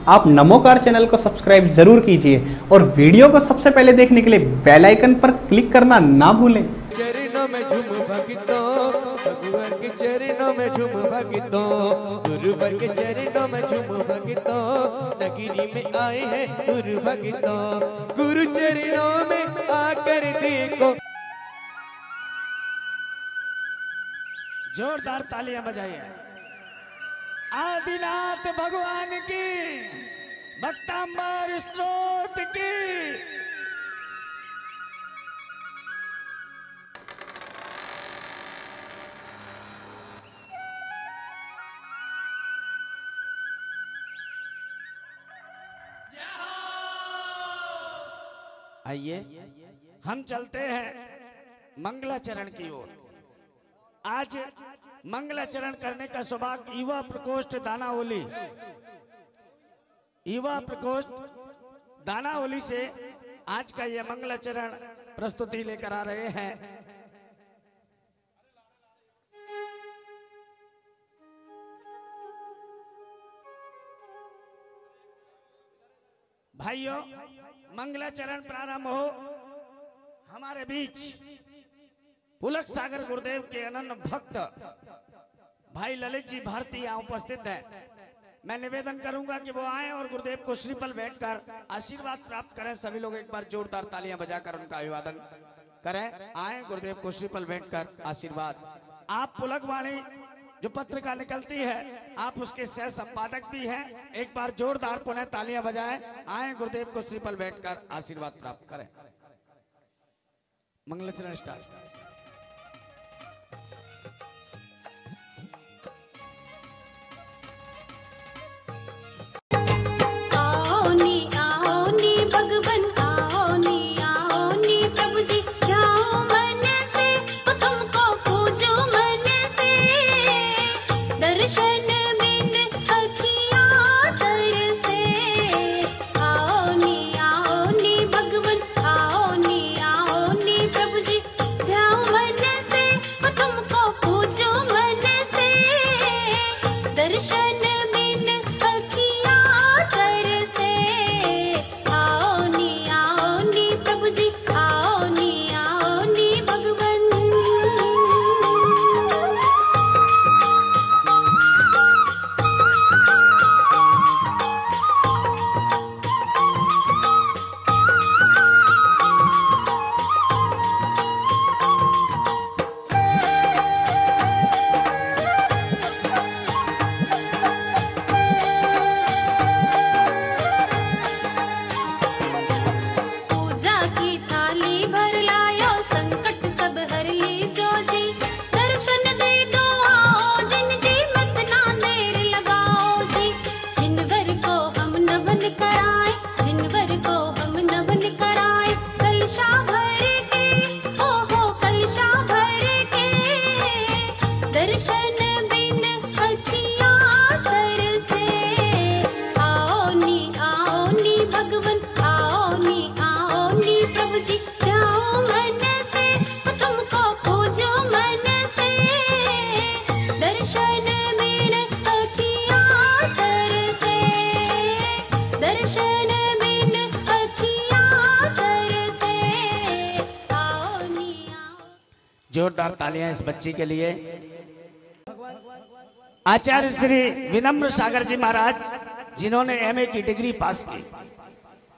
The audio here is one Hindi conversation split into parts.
आप नमोकार चैनल को सब्सक्राइब जरूर कीजिए और वीडियो को सबसे पहले देखने के लिए बेल आइकन पर क्लिक करना ना भूलें। चरणों में झूम भक्तो, भगवान के चरणों में झूम भक्तो, गुरुवर के चरणों में झूम भक्तो, नगरी में आए हैं गुरु भक्तो, गुरु चरणों में आकर देखो। जोरदार तालियां बजाइए। आदिनाथ भगवान की, भक्तांबर स्तोत्र की। आइए हम चलते हैं मंगलाचरण की ओर। आज मंगलाचरण करने का सौभाग्य युवा प्रकोष्ठ दानावली, युवा प्रकोष्ठ दानावली से आज का यह मंगलाचरण प्रस्तुति लेकर आ रहे हैं। भाइयों, मंगलाचरण प्रारंभ हो। हमारे बीच पुलक सागर गुरुदेव के अनन्य भक्त भाई ललित जी भारती यहाँ उपस्थित है। मैं निवेदन करूंगा कि वो आए और गुरुदेव को श्रीफल भेंट कर आशीर्वाद प्राप्त करें। सभी लोग एक बार जोरदार तालियां बजाकर उनका अभिवादन करें। आए गुरुदेव को श्रीफल भेंट कर आशीर्वाद। आप पुलक वाणी जो पत्रिका निकलती है, आप उसके सह संपादक भी हैं। एक बार जोरदार पुनः तालियां बजाएं। आए गुरुदेव को श्रीफल भेंट कर आशीर्वाद प्राप्त करें। मंगलाचरण स्टार्ट। जोरदार तालियां इस बच्ची के लिए। आचार्य श्री विनम्र सागर जी महाराज, जिन्होंने एमए की डिग्री पास की,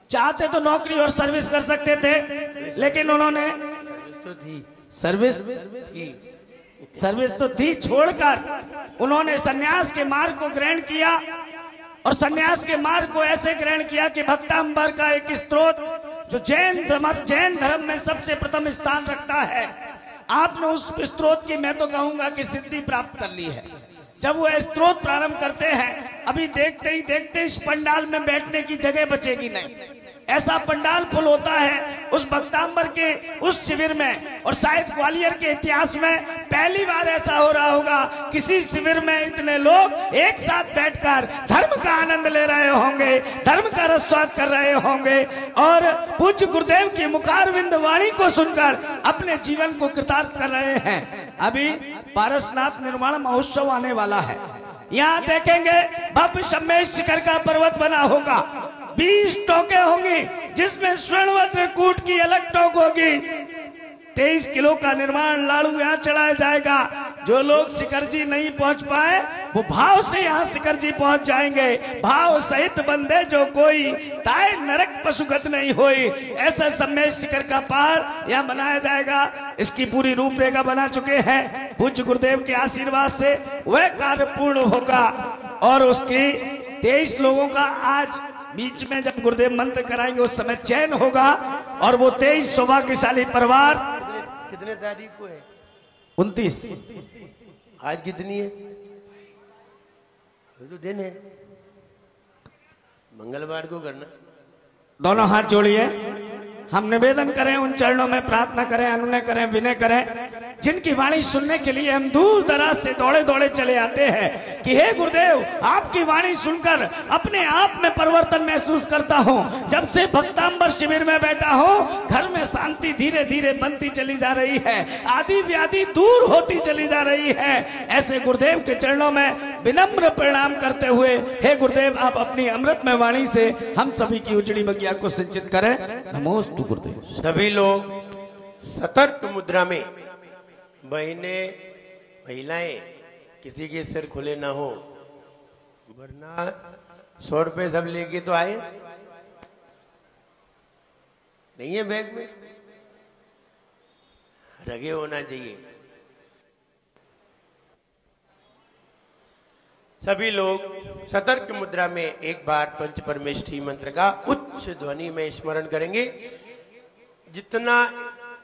चाहते तो नौकरी और सर्विस कर सकते थे, लेकिन उन्होंने सर्विस तो थी छोड़कर उन्होंने सन्यास के मार्ग को ग्रहण किया। और सन्यास के मार्ग को ऐसे ग्रहण किया कि भक्तांबर का एक स्त्रोत जो जैन धर्म में सबसे प्रथम स्थान रखता है, आपने उस स्त्रोत की, मैं तो कहूंगा कि सिद्धि प्राप्त कर ली है। जब वो स्त्रोत प्रारंभ करते हैं, अभी देखते ही देखते इस पंडाल में बैठने की जगह बचेगी नहीं। ऐसा पंडाल फुल होता है उस भक्तांबर के उस शिविर में। और शायद ग्वालियर के इतिहास में पहली बार ऐसा हो रहा होगा, किसी शिविर में इतने लोग एक साथ बैठकर धर्म का आनंद ले रहे होंगे, धर्म का रसस्वाद कर रहे होंगे और पूज्य गुरुदेव की मुखारविंद वाणी को सुनकर अपने जीवन को कृतार्थ कर रहे हैं। अभी पारसनाथ निर्माण महोत्सव आने वाला है। यहाँ देखेंगे भव्य सम्मेश शिखर का पर्वत बना होगा, 20 टोके होंगी जिसमें स्वर्णवज्र कूट की अलग टोक होगी। 23 किलो का निर्माण लाड़ू यहाँ चढ़ाया जाएगा। जो लोग शिखर जी नहीं पहुंच पाए वो भाव से यहाँ शिखर जी पहुंच जाएंगे। भाव सहित बंदे जो कोई ताए नरक पशुगत नहीं होई, ऐसा सम्मेश शिखर का पहाड़ यहाँ बनाया जाएगा। इसकी पूरी रूपरेखा बना चुके हैं। पूज्य गुरुदेव के आशीर्वाद से वह कार्य पूर्ण होगा और उसकी 23 लोगों का आज बीच में जब गुरुदेव मंत्र कराएंगे उस समय चयन होगा और वो 23 सौभाग्यशाली परिवार। कितने तारीख को है? 29। आज कितनी है? तो दिन है, मंगलवार को करना। दोनों हाथ जोड़िए, हम निवेदन करें, उन चरणों में प्रार्थना करें, अनुनय करें, विनय करें, जिनकी वाणी सुनने के लिए हम दूर दराज से दौड़े दौड़े चले आते हैं कि हे गुरुदेव, आपकी वाणी सुनकर अपने आप में परिवर्तन महसूस करता हूँ। जब से भक्तांबर शिविर में बैठा हूँ, घर में शांति धीरे धीरे बनती चली जा रही है, आदि व्याधि दूर होती चली जा रही है। ऐसे गुरुदेव के चरणों में विनम्र प्रणाम करते हुए, हे गुरुदेव, आप अपनी अमृतमय वाणी से हम सभी की उजड़ी बगिया को सिंचित करें। नमोस्तु गुरुदेव। सभी लोग सतर्क मुद्रा में, बहने महिलाएं किसी के सिर खुले ना हो, वरना 100 रुपए सब लेके तो आए नहीं है, बैग में रगे होना चाहिए। सभी लोग सतर्क मुद्रा में एक बार पंच परमेष्ठी मंत्र का उच्च ध्वनि में स्मरण करेंगे। जितना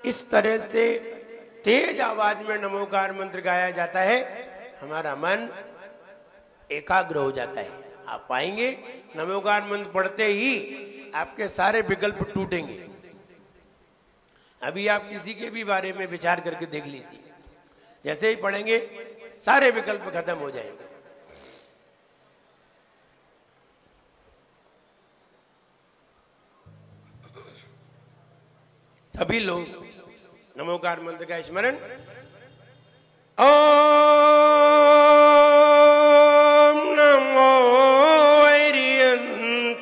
इस तरह से तेज आवाज में नमोकार मंत्र गाया जाता है, हमारा मन एकाग्र हो जाता है। आप पाएंगे नमोकार मंत्र पढ़ते ही आपके सारे विकल्प टूटेंगे। अभी आप किसी के भी बारे में विचार करके देख लीजिए, जैसे ही पढ़ेंगे सारे विकल्प खत्म हो जाएंगे। सभी लोग नमोकार मंत्र का स्मरण। ओम नमो वैरियंताणम,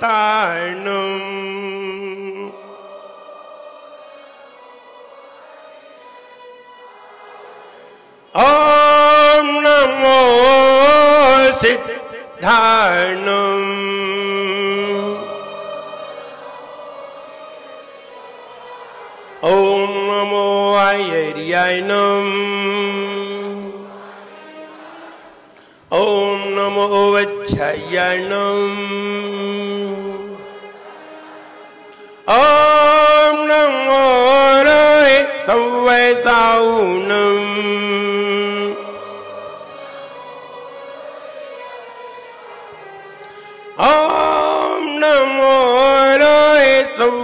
ओम नमो सिद्धाणम, ओम नमो आयर्यायनम, ओम नमो वच्छायनम, ओम नमो रोहितवैताऊनम, ओम नमो रोहितवैताऊनम।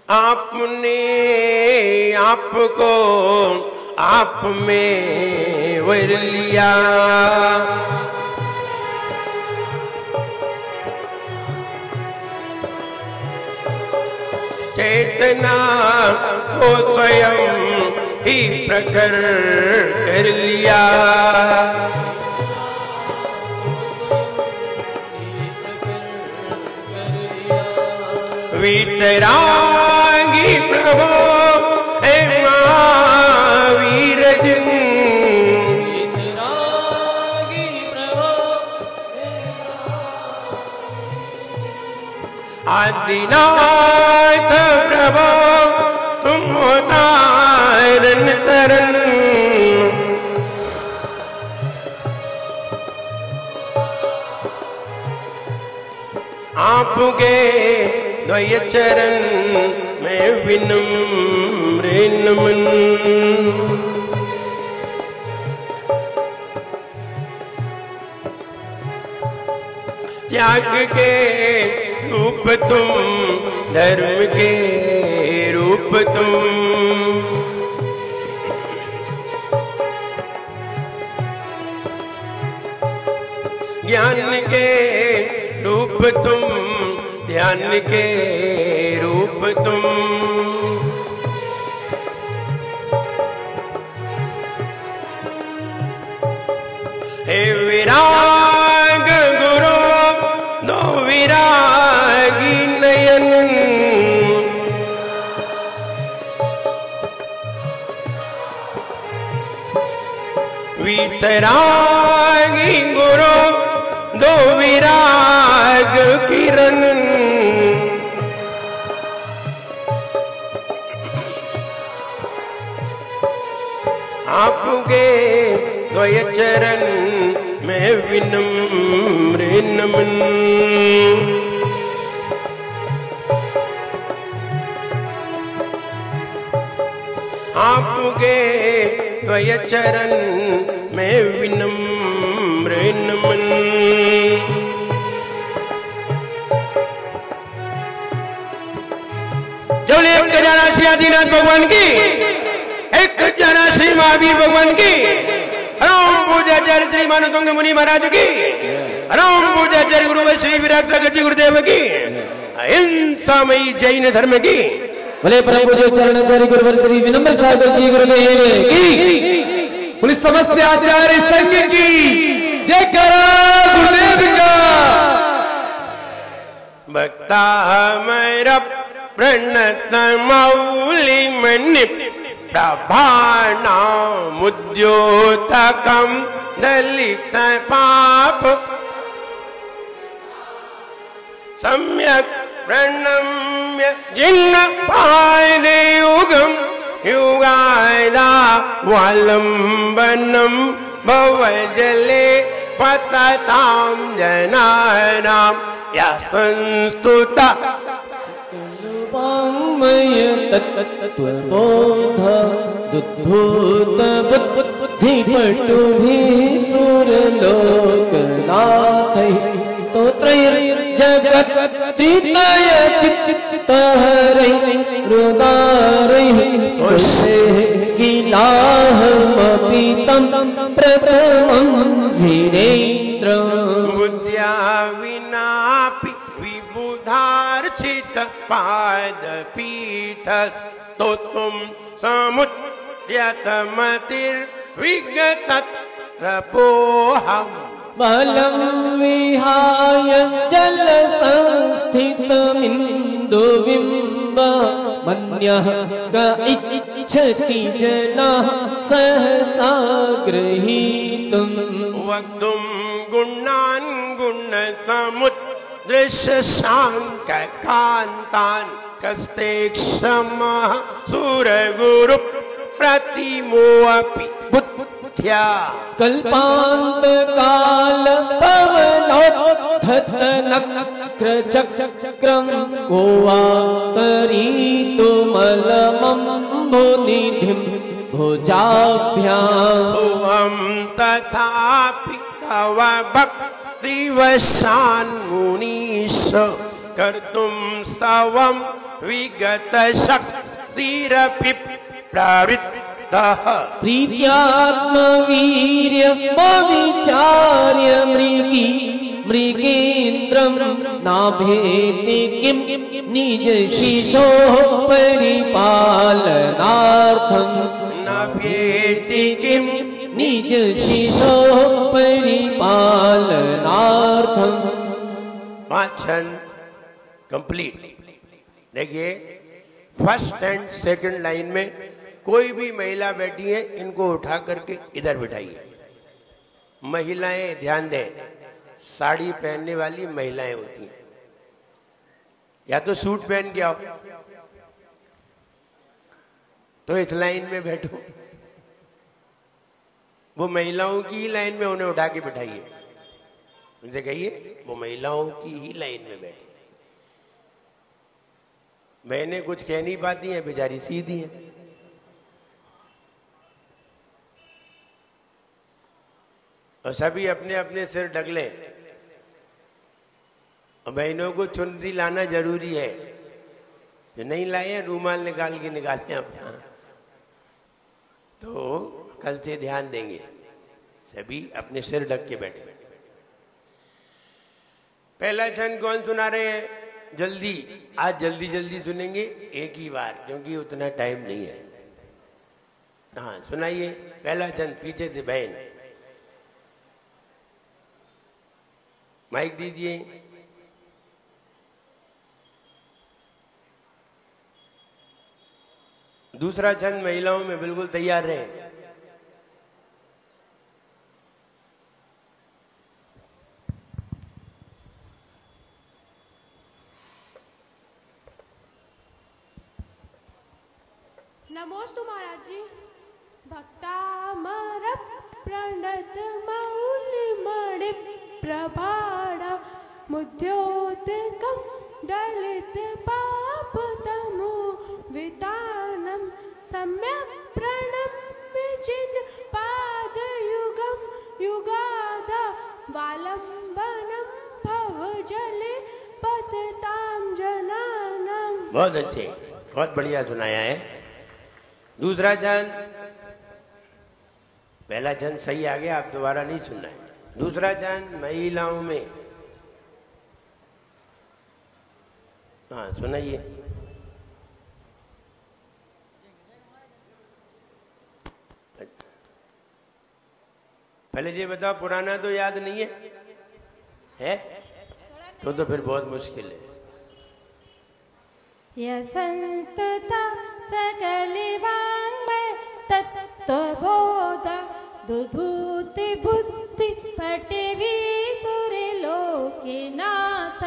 आपने आपको आप में वर लिया, चेतना को स्वयं ही प्रकट कर लिया। वीतरागी प्रभो हे महावीर जिन, वीतरागी प्रभो आदिनाथ प्रभो तुम हो तारन तरन, आपके द्वय चरण में विनम्र नमन। त्याग के रूप तुम, धर्म के रूप तुम, ज्ञान के रूप तुम, ध्यान के रूप तुम, वीतरागी गुरु दो विराग किरण आपके द्वय चरण में विनम्र नमन। आपके द्वय चरण में विनम्र नमन। जो एक जना श्री आदिनाथ भगवान की, एक जना श्री महावीर भगवान की, राम पूजाचार्य श्री मानतुंग मुनि महाराज की, राम पूजाचार्य गुरु श्री विराट गुरुदेव की, हिंसामयी जैन धर्म की, भले परम पूज्य चरणाचार्य गुरुवर श्री विनम्र सागर जी गुरुदेव की, पुलिस समस्त आचार्य संघ की जय करा गुरुदेव का। भक्ता मेरा प्रणत मौली मणि प्रभानामुद्योतकं दलित पाप सम्यक प्रणम्य जिन्न पायदे युगम युगायदा वालंबनम भवजले पततां जनानां या संस्तुता वाङ्मय तत्त्वबोध दुद्भूत बुद्धिपटुभिः सुरलोकनाथैः स्तोत्रैर्जगत्त्रितय चित्तहरैः हृदारैः स्तुतेः किलाहमपि तं प्रथमं धीरेन्द्रम् बुद्ध्या विनापि विबुधार्चित पादपीठस्तोतुं समुद्यतमतिर्विगतत्रपोऽहम् बलं विहाय जलसंस्थितमिन्दुबिम्ब मन्यः क इच्छति जनाः सहसा गृहीतुम् वक्तुं गुणान् गुणसमुद्रशाङ्ककान्तान् कस्ते क्षमः सुरगुरु प्रतिमोऽपि बुद्ध्या कल्पान्तकाल पवनोत्थतनक्रचक्रं को वा तरीतुमलमम्बुनिधिं भुजाभ्याम् सुवं तथापि तव भक्तिवशान्मुनीश कर्तुं स्तवं विगतशक्तिरपि प्रवृत्तः प्रीत्यात्मवीर्यमविचार्य मृगेन्द्रं नाभेति किं निजशिशोः परिपालनार्थं नाभेति किं निजशिशोः परिपालनार्थं। वाचन कंप्लीट। देखिए फर्स्ट एंड सेकंड लाइन में कोई भी महिला बैठी है, इनको उठा करके इधर बिठाइए। महिलाएं ध्यान दें, साड़ी पहनने वाली महिलाएं होती हैं, या तो सूट पहन के आओ, तो इस लाइन में बैठो। वो महिलाओं की ही लाइन में उन्हें उठा के बिठाइए। उनसे कहिए वो महिलाओं की ही लाइन में बैठे। बहनें कुछ कह नहीं पाती हैं, बेचारी सीधी हैं। और सभी अपने अपने सिर ढक लें। और बहनों को चुनरी लाना जरूरी है, जो नहीं लाए हैं रूमाल निकाल के निकालें अपना, तो कल से ध्यान देंगे। सभी अपने सिर ढक के बैठे। पहला छंद कौन सुना रहे हैं? जल्दी, आज जल्दी जल्दी सुनेंगे एक ही बार, क्योंकि उतना टाइम नहीं है। हाँ सुनाइए पहला छंद, पीछे से बहन माइक दीजिए। दूसरा छंद महिलाओं में बिल्कुल तैयार रहे। नमोस्तु महाराज जी। भक्तामर प्रणत मौलि मणि प्रभाड़ मुद्योतकं दलित पाप तमु वितानम सम्यक प्रणम्य जिन पाद युगम युगाद वालंबनम भव जले पतताम जनानम। बहुत अच्छे, बहुत बढ़िया सुनाया है। दूसरा छंद, पहला छंद सही आ गया, आप दोबारा नहीं सुनना है। दूसरा छंद महिलाओं में, हाँ सुनाइए। पहले ये बताओ, पुराना तो याद नहीं है? तो फिर बहुत मुश्किल है। यह संस्तुता सकल वाङ्मय तत्त्वबोध दुद्भूति बुद्धि पटिवी सुरलोके नाथ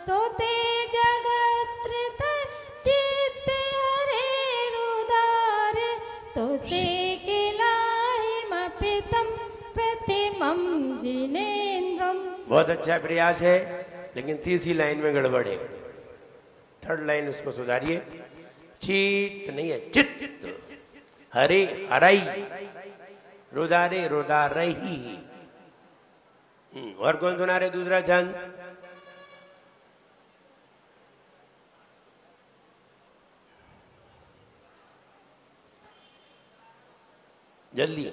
तो ते जगत्रित चित्त हरे रुदारे तो से किलाहिमपितं प्रतिमं जिनेन्द्रम। बहुत अच्छा प्रयास है, लेकिन तीसरी लाइन में गड़बड़ है। थर्ड लाइन उसको सुधारिए। चित नहीं है, चित्त। हरे हरई, रुदारे रुदारही। और कौन सुना रहे दूसरा छंद? जल्दी।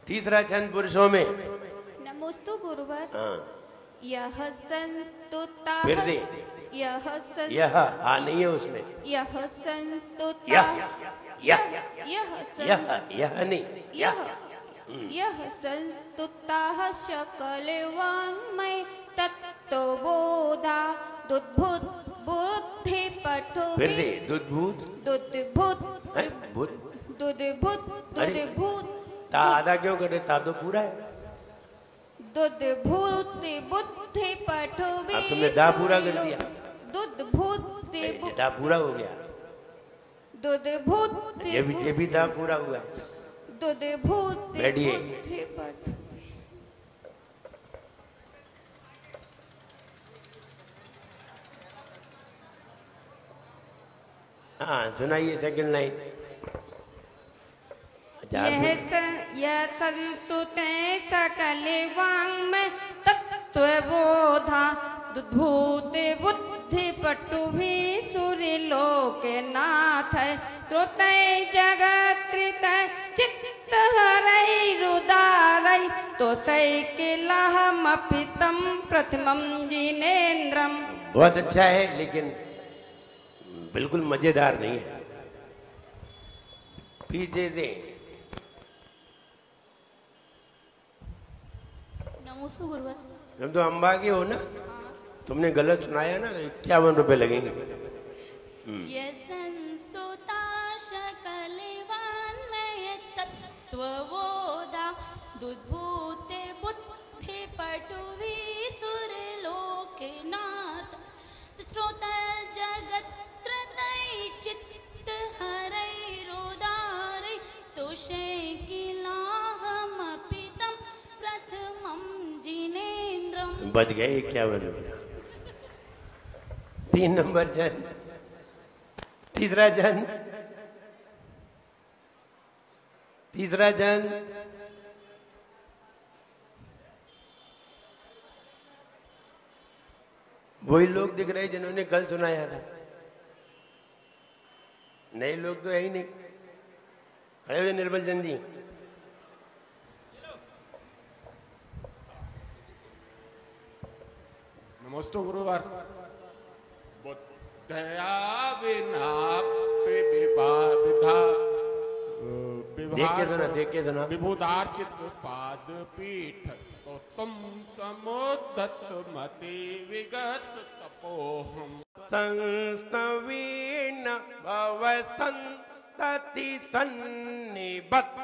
तीसरा छंद पुरुषों में। नमोस्तु गुरुवर। हाँ यह संस्तुता फिर से। यह नहीं है उसमें। यह संस्तुता यह नहीं, यह संस्तुता सकल वाङ्मय तत्त्वबोधा दुद्भूत बुद्धि पठो। फिर से। दुद्भूत ता आधा क्यों कर रहे? ता तो पूरा है। दुद्भूति बुद्धि पठो। अब तुमने दा पूरा कर दिया। दुद्भूति दा पूरा हो गया। दुद्भूति ये भी दा पूरा हुआ। दुद्भूति बैठिए। बुद्धि पठो। हाँ सुनाइए सेकंड लाइन। यह संस्तुते सकल वाङ्मय तत्त्वबोधा दुद्भूते बुद्धि पटुभि सुरलोके नाथ त्रोतय जगत्रितय चित्त हरै रुदारै तो सैकिलहमपितं प्रथमं जिनेन्द्रम। बहुत अच्छा है, लेकिन बिल्कुल मजेदार नहीं है। पीछे से। नमोस्तु गुरुवर। तुम तो अम्बा के हो ना? तुमने गलत सुनाया ना, तो 51 रुपए लगेंगे। यह संस्तुता सकल वाङ्मय तत्त्वबोधा दुद्भूते बुद्धि पटुवी सुरलोके नाथ स्रोत जगत्त्रतै चित्त हरै रुदारै तुषे किलाहमपितं प्रथमं जिनेन्द्रम। बच गए 51 रुपया। 3 नंबर जन। तीसरा जन। वही लोग दिख रहे जिन्होंने कल सुनाया था। नए लोग तो है ही नहीं। खड़े हुए निर्मल चंद जी। नमस्ते गुरुवार। बुद्धया विनापि विवादिधा देख के सुना। विभुदार्चित पाद पीठ तो तुम समुद्धत मति विगत तपोहम। संस्तवीन भव संतति सन्निबद्धम।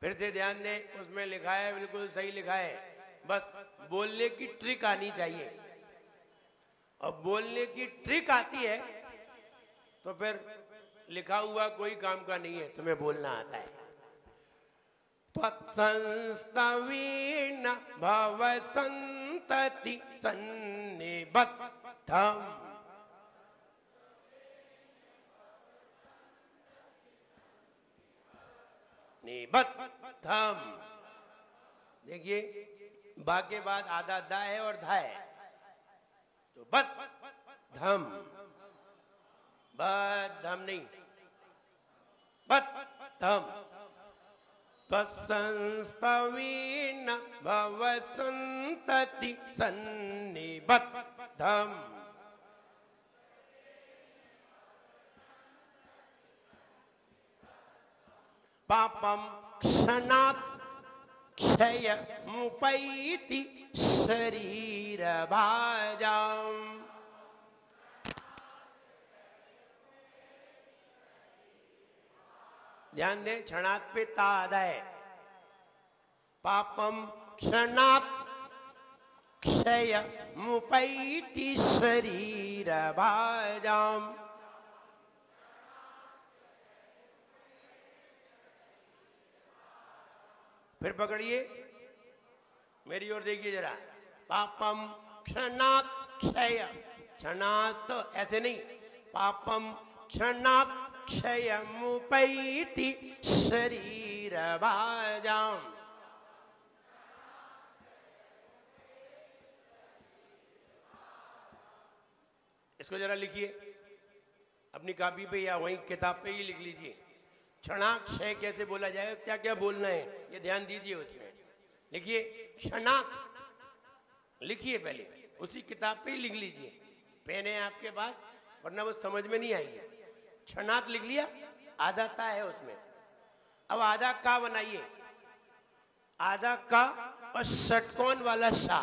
फिर से ध्यान दें, उसमें लिखा है, बिल्कुल सही लिखा है, बस बोलने की ट्रिक आनी चाहिए। और बोलने की ट्रिक आती है तो फिर लिखा हुआ कोई काम का नहीं है, तुम्हें बोलना आता है। त्वत्संस्तवीन भव संतति सन्निबद्धम् निबद्धम्। देखिए बा के बाद आधा दा है और धा है, तो बद्धम्, बद्धम् नहीं, बद्धम्। त्वत्संस्तवीन भव संतति सन्निबद्धम्। पापम क्षणात् क्षय मुपैति शरीर भाजम्। ध्यान दें, क्षणात् पे ता आधा है। पापम क्षणात् क्षय मुपैति शरीर भाजम्। फिर पकड़िए, मेरी ओर देखिए जरा। पापम क्षणात् क्षय, क्षणात् तो ऐसे नहीं, पापम क्षणात् क्षय मुपैति शरीर भाजम्। इसको जरा लिखिए अपनी कॉपी पे या वहीं किताब पे ही लिख लीजिए। क्षणाक्षय कैसे बोला जाए, क्या क्या बोलना है, ये ध्यान दीजिए उसमें। लिखिए क्षणा, लिखिए पहले उसी किताब पे ही लिख लीजिए, पेन है आपके पास, वरना वो समझ में नहीं आएगी। क्षणात लिख लिया, आधा ता है उसमें। अब आधा का बनाइए, आधा का और षटकोण वाला सा।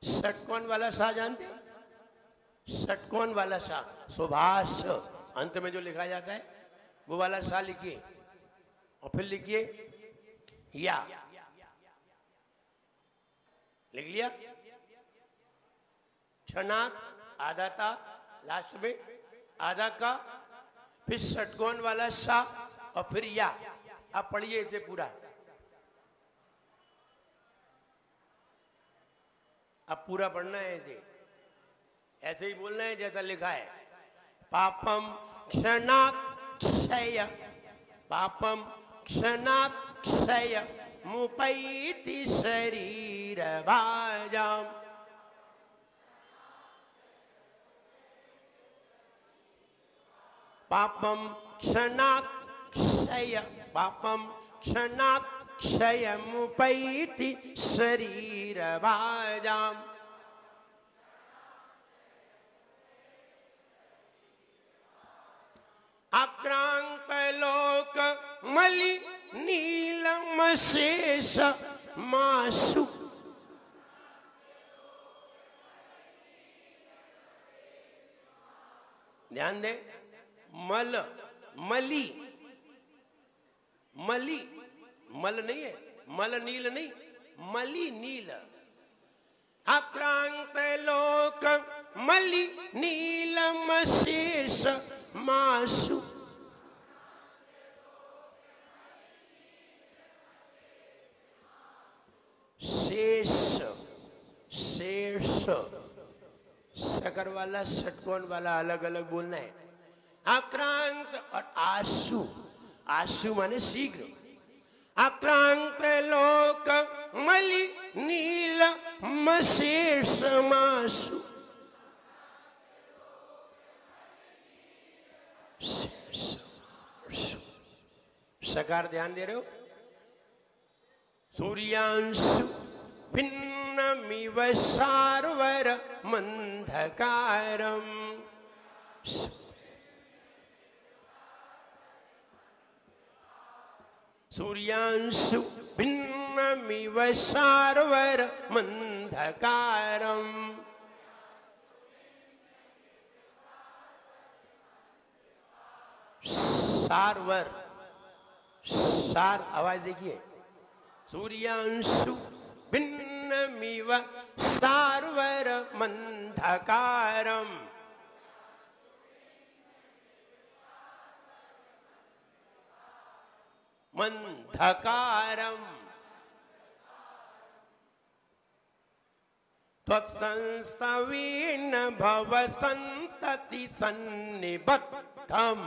षटकोण वाला सा जानते हैं? षटकोण वाला सा, सुभाष अंत में जो लिखा जाता है वो वाला सा लिखिए। और फिर लिखिए या, लिख लिया। क्षणात आधा ता लास्ट में, आधा का, फिर षटकोण वाला सा और फिर या। अब पढ़िए इसे पूरा। अब पूरा पढ़ना है इसे, ऐसे ही बोलना है जैसा लिखा है। पापम क्षणात् क्षय, पापम क्षणात् क्षय मुपैति शरीर भाजम्। पापम क्षणात् क्षय, पापम क्षणात् क्षय मुपैति शरीर भाजम्। आक्रांत लोक मलि नीलम शेष मासु। ध्यान दे, मल, मली, मली, मल नहीं है, मल नील नहीं, मली नील। आक्रांत लोक मलि नीलम शेष मासु। शेष, शेष, सकर वाला षटकोण वाला अलग अलग बोलना है। आक्रांत और आशु, आशु माने शीघ्र। आक्रांत लोक मलि नील मशेष मासु। सकार ध्यान दे रहे हो? सूर्यांशु भिन्नमिव सार्वर मंधकारम। सूर्यांशु भिन्नमिव सार्वर मंधकारम। सार्वर, सार आवाज देखिए। सूर्यांशु वीर्णमिव सार्वरमन्धकारम् मंधकारम् त्वत्संस्तवेन भव सन्तति सन्निबद्धम्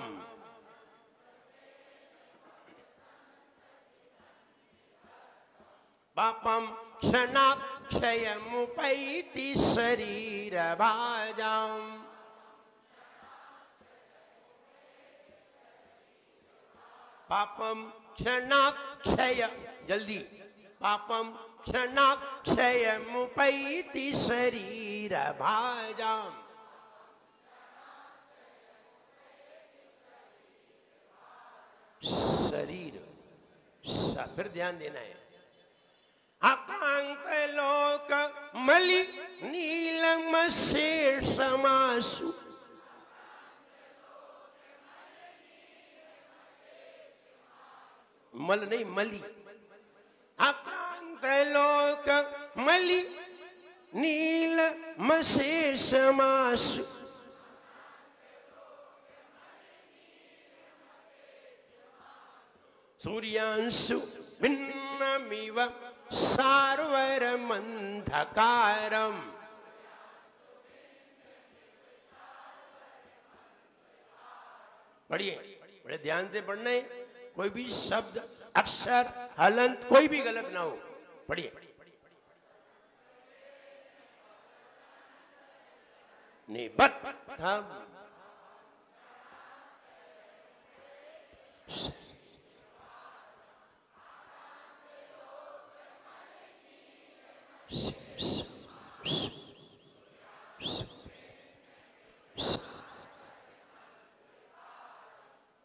पापं क्षणाक्षयमुपैति शरीरभाजम् पापम क्षणाक्षय जल्दी पापम क्षणाक्षय मुपैति शरीर भाजम शरीर फिर ध्यान देना है आकांत लोक मलि नीलम शेषमासु मल नहीं मलि आक्रांत लोक मलि नील मशेषमासु सूर्यांशु भिन्नमिव सार्वरमन्धकारम् पढ़िए बड़े ध्यान से पढ़ना है कोई भी शब्द अक्षर हलंत कोई भी गलत ना हो पढ़िए निबद्धम्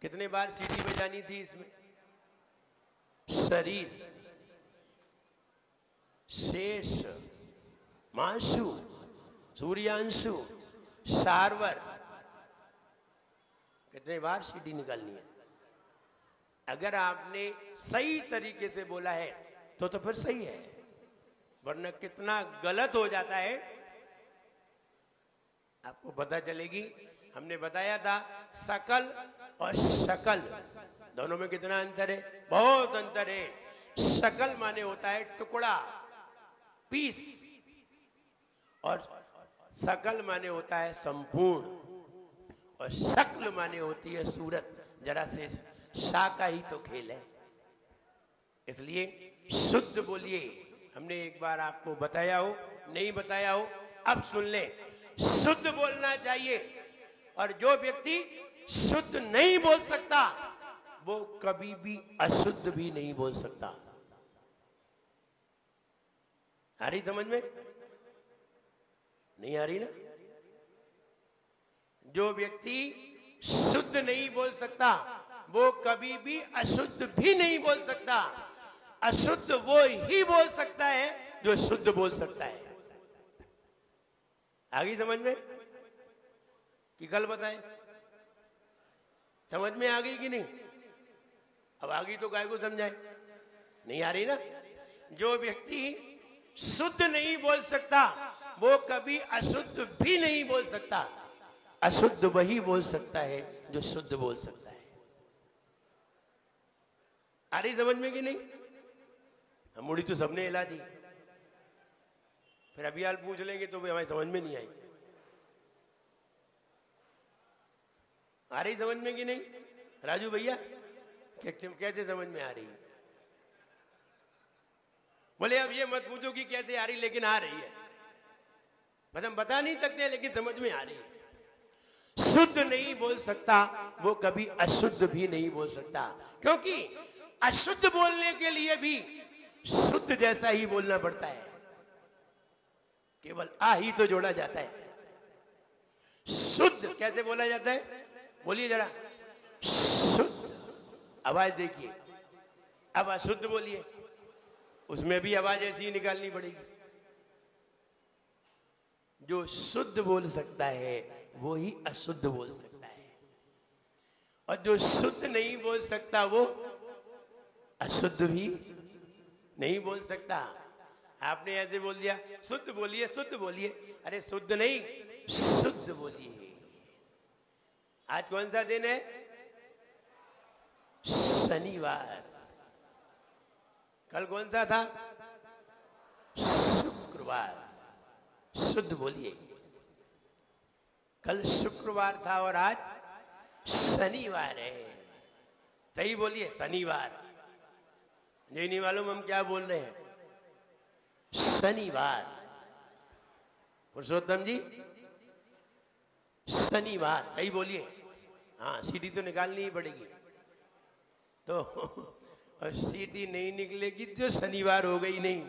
कितने बार सीटी बजानी थी इसमें शरीर शेष मांसु सूर्यांशु सार्वर कितने बार सीटी निकालनी है अगर आपने सही तरीके से बोला है तो फिर सही है वरना कितना गलत हो जाता है आपको पता चलेगी हमने बताया था सकल और शकल दोनों में कितना अंतर है बहुत अंतर है शकल माने होता है टुकड़ा पीस और सकल माने होता है संपूर्ण और शक्ल माने होती है सूरत जरा से शा का ही तो खेल है इसलिए शुद्ध बोलिए हमने एक बार आपको बताया हो नहीं बताया हो अब सुन ले शुद्ध बोलना चाहिए और जो व्यक्ति शुद्ध नहीं बोल सकता वो कभी भी अशुद्ध भी नहीं बोल सकता आ रही समझ में नहीं आ रही ना जो व्यक्ति शुद्ध नहीं बोल सकता वो कभी भी अशुद्ध भी नहीं बोल सकता अशुद्ध वो ही बोल सकता है जो शुद्ध बोल सकता है आ गई समझ में कि कल बताएं समझ में आ गई कि नहीं अब आ गई तो गाय को समझाए नहीं आ रही ना जो व्यक्ति शुद्ध नहीं बोल सकता वो कभी अशुद्ध भी नहीं बोल सकता अशुद्ध वही बोल सकता है जो शुद्ध बोल सकता है आ रही समझ में कि नहीं हम मुड़ी तो सबने हिला दी फिर अभी हाल पूछ लेंगे तो हमारी समझ में नहीं आई आ रही समझ में कि नहीं राजू भैया कैसे समझ में आ रही है बोले अब ये मत पूछो कि कैसे आ रही लेकिन आ रही है बस हम बता नहीं सकते लेकिन समझ में आ रही है शुद्ध नहीं बोल सकता वो कभी अशुद्ध भी नहीं बोल सकता क्योंकि अशुद्ध बोलने के लिए भी शुद्ध जैसा ही बोलना पड़ता है केवल आ ही तो जोड़ा जाता है शुद्ध कैसे बोला जाता है बोलिए जरा शुद्ध आवाज देखिए अब अशुद्ध बोलिए उसमें भी आवाज ऐसी ही निकालनी पड़ेगी जो शुद्ध बोल सकता है वो ही अशुद्ध बोल सकता है और जो शुद्ध नहीं बोल सकता वो अशुद्ध भी नहीं बोल सकता आपने ऐसे बोल दिया, शुद्ध बोलिए, शुद्ध बोलिए। अरे शुद्ध नहीं, शुद्ध बोलिए। आज कौन सा दिन है? शनिवार। कल कौन सा था? शुक्रवार। शुद्ध बोलिए। कल शुक्रवार था और आज शनिवार है। सही बोलिए, शनिवार। ये नहीं मालूम हम क्या बोल रहे हैं? शनिवार। पुरुषोत्तम जी, शनिवार सही बोलिए। हाँ, सीटी तो निकालनी ही पड़ेगी। तो और सीटी नहीं निकलेगी तो शनिवार हो गई नहीं।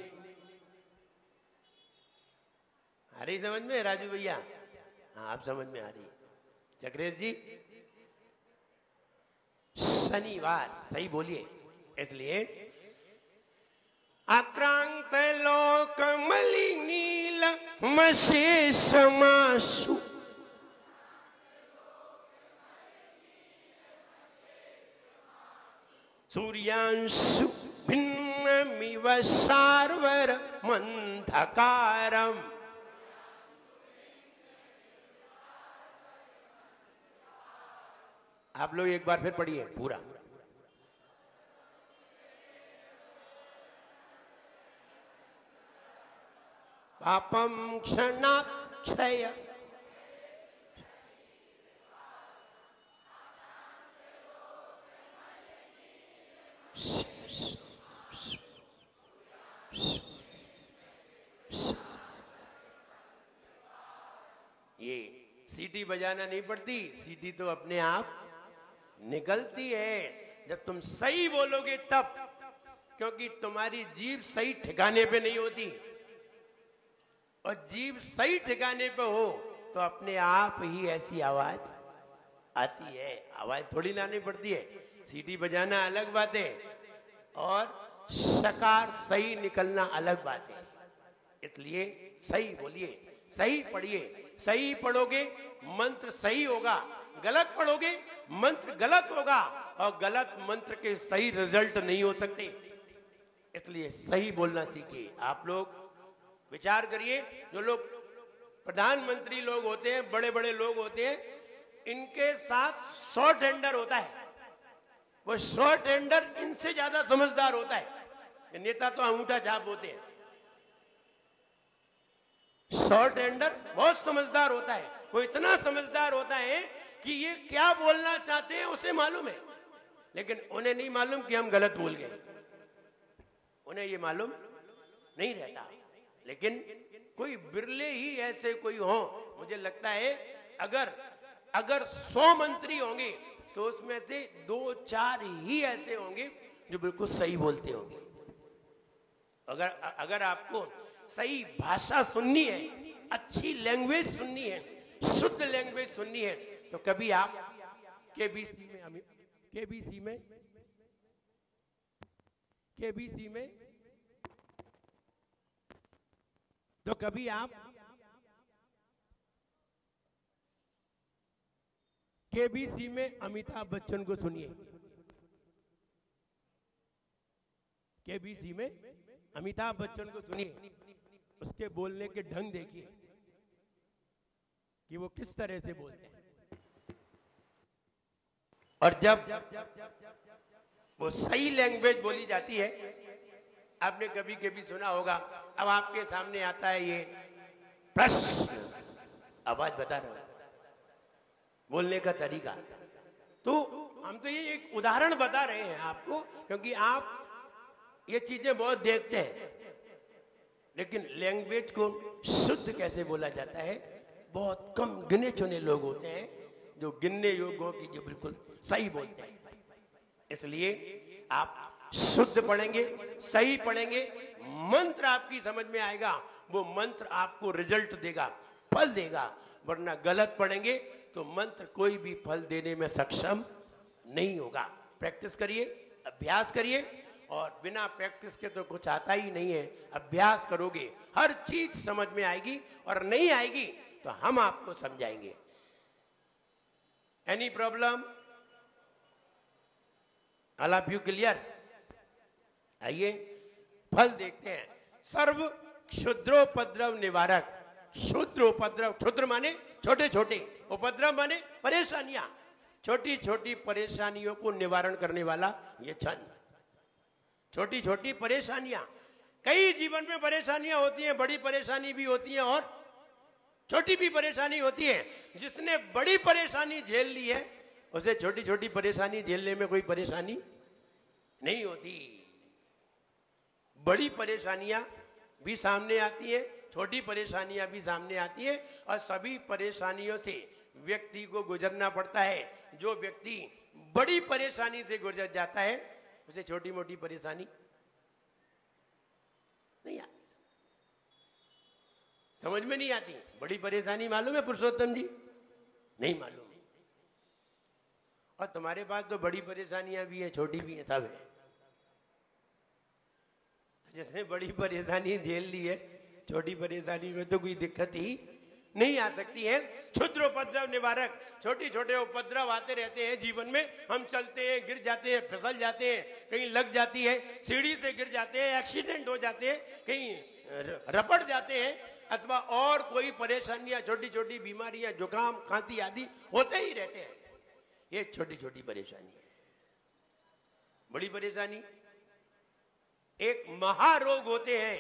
आ रही समझ में राजू भैया? हाँ, आप समझ में आ रही। चक्रेश जी, शनिवार सही बोलिए। इसलिए आक्रांत लोक मलिनील मशेषमाशु, सूर्यांशु भिन्नमिव सार्वर मंधकारम। आप लोग एक बार फिर पढ़िए पूरा। पापम क्षणाक्षय ये सीटी बजाना नहीं पड़ती, सीटी तो अपने आप निकलती है जब तुम सही बोलोगे तब, क्योंकि तुम्हारी जीभ सही ठिकाने पे नहीं होती। और जीभ सही ठिकाने पे हो तो अपने आप ही ऐसी आवाज आती है। आवाज थोड़ी लानी पड़ती है। सीटी बजाना अलग बात है और शकार सही निकलना अलग बात है। इसलिए सही बोलिए, सही पढ़िए। सही पढ़ोगे मंत्र सही होगा, गलत पढ़ोगे मंत्र गलत होगा, और गलत मंत्र के सही रिजल्ट नहीं हो सकते। इसलिए सही बोलना सीखिए। आप लोग विचार करिए, जो लोग प्रधानमंत्री लोग होते हैं, बड़े बड़े लोग होते हैं, इनके साथ शॉर्ट हैंडर होता है। वो शॉर्ट हैंडर इनसे ज्यादा समझदार होता है। नेता तो अंगूठा छाप होते हैं, शॉर्ट हैंडर बहुत समझदार होता है। वो इतना समझदार होता है कि ये क्या बोलना चाहते हैं उसे मालूम है, लेकिन उन्हें नहीं मालूम कि हम गलत बोल गए। उन्हें ये मालूम नहीं रहता। लेकिन कोई बिरले ही ऐसे कोई हो, मुझे लगता है अगर 100 मंत्री होंगे तो उसमें से 2-4 ही ऐसे होंगे जो बिल्कुल सही बोलते होंगे। अगर आपको सही भाषा सुननी है, अच्छी लैंग्वेज सुननी है, शुद्ध लैंग्वेज सुननी है, तो कभी आप केबीसी तो कभी आप केबीसी में अमिताभ बच्चन को सुनिए। केबीसी में अमिताभ बच्चन को सुनिए, उसके बोलने के ढंग देखिए कि वो किस तरह से बोलते हैं। और जब वो सही लैंग्वेज बोली जाती है, आपने कभी कभी सुना होगा, अब आपके सामने आता है ये प्रश्न, आवाज बता रहा हूं, बोलने का तरीका। तो हम तो ये एक उदाहरण बता रहे हैं आपको, क्योंकि आप ये चीजें बहुत देखते हैं। लेकिन लैंग्वेज को शुद्ध कैसे बोला जाता है, बहुत कम गिने चुने लोग होते हैं जो गिनने योग्य हो कि जो बिल्कुल सही बोलते हैं। इसलिए आप शुद्ध पढ़ेंगे, सही पढ़ेंगे, मंत्र आपकी समझ में आएगा, वो मंत्र आपको रिजल्ट देगा, फल देगा। वरना गलत पढ़ेंगे तो मंत्र कोई भी फल देने में सक्षम नहीं होगा। प्रैक्टिस करिए, अभ्यास करिए, और बिना प्रैक्टिस के तो कुछ आता ही नहीं है। अभ्यास करोगे हर चीज समझ में आएगी, और नहीं आएगी तो हम आपको समझाएंगे। Any problem? All of you clear? आइए फल देखते हैं। सर्व क्षुद्रोपद्रव निवारक। क्षुद्रोपद्रव, क्षुद्र माने छोटे छोटे, उपद्रव माने परेशानियां, छोटी छोटी परेशानियों को निवारण करने वाला ये छंद। छोटी छोटी परेशानियां, कई जीवन में परेशानियां होती हैं, बड़ी परेशानी भी होती है और छोटी भी परेशानी होती है। जिसने बड़ी परेशानी झेल ली है उसे छोटी छोटी परेशानी झेलने में कोई परेशानी नहीं होती। बड़ी परेशानियां भी सामने आती है, छोटी परेशानियां भी सामने आती है और सभी परेशानियों से व्यक्ति को गुजरना पड़ता है। जो व्यक्ति बड़ी परेशानी से गुजर जाता है उसे छोटी मोटी परेशानी नहीं आती, समझ में नहीं आती। बड़ी परेशानी मालूम है पुरुषोत्तम जी? नहीं मालूम। और तुम्हारे पास तो बड़ी परेशानियां भी है, छोटी भी है, सब है। तो जिसने बड़ी परेशानी झेल ली है, छोटी परेशानी में तो कोई दिक्कत ही नहीं आ सकती है। क्षुद्रोपद्रव निवारक, छोटे छोटे उपद्रव आते रहते हैं जीवन में। हम चलते हैं, गिर जाते हैं, फिसल जाते हैं, कहीं लग जाती है, सीढ़ी से गिर जाते हैं, एक्सीडेंट हो जाते हैं, कहीं रपट जाते हैं, अथवा और कोई परेशानियां, छोटी छोटी बीमारियां, जुकाम, खांसी आदि होते ही रहते हैं। ये छोटी छोटी परेशानी है। बड़ी परेशानी एक महारोग होते हैं,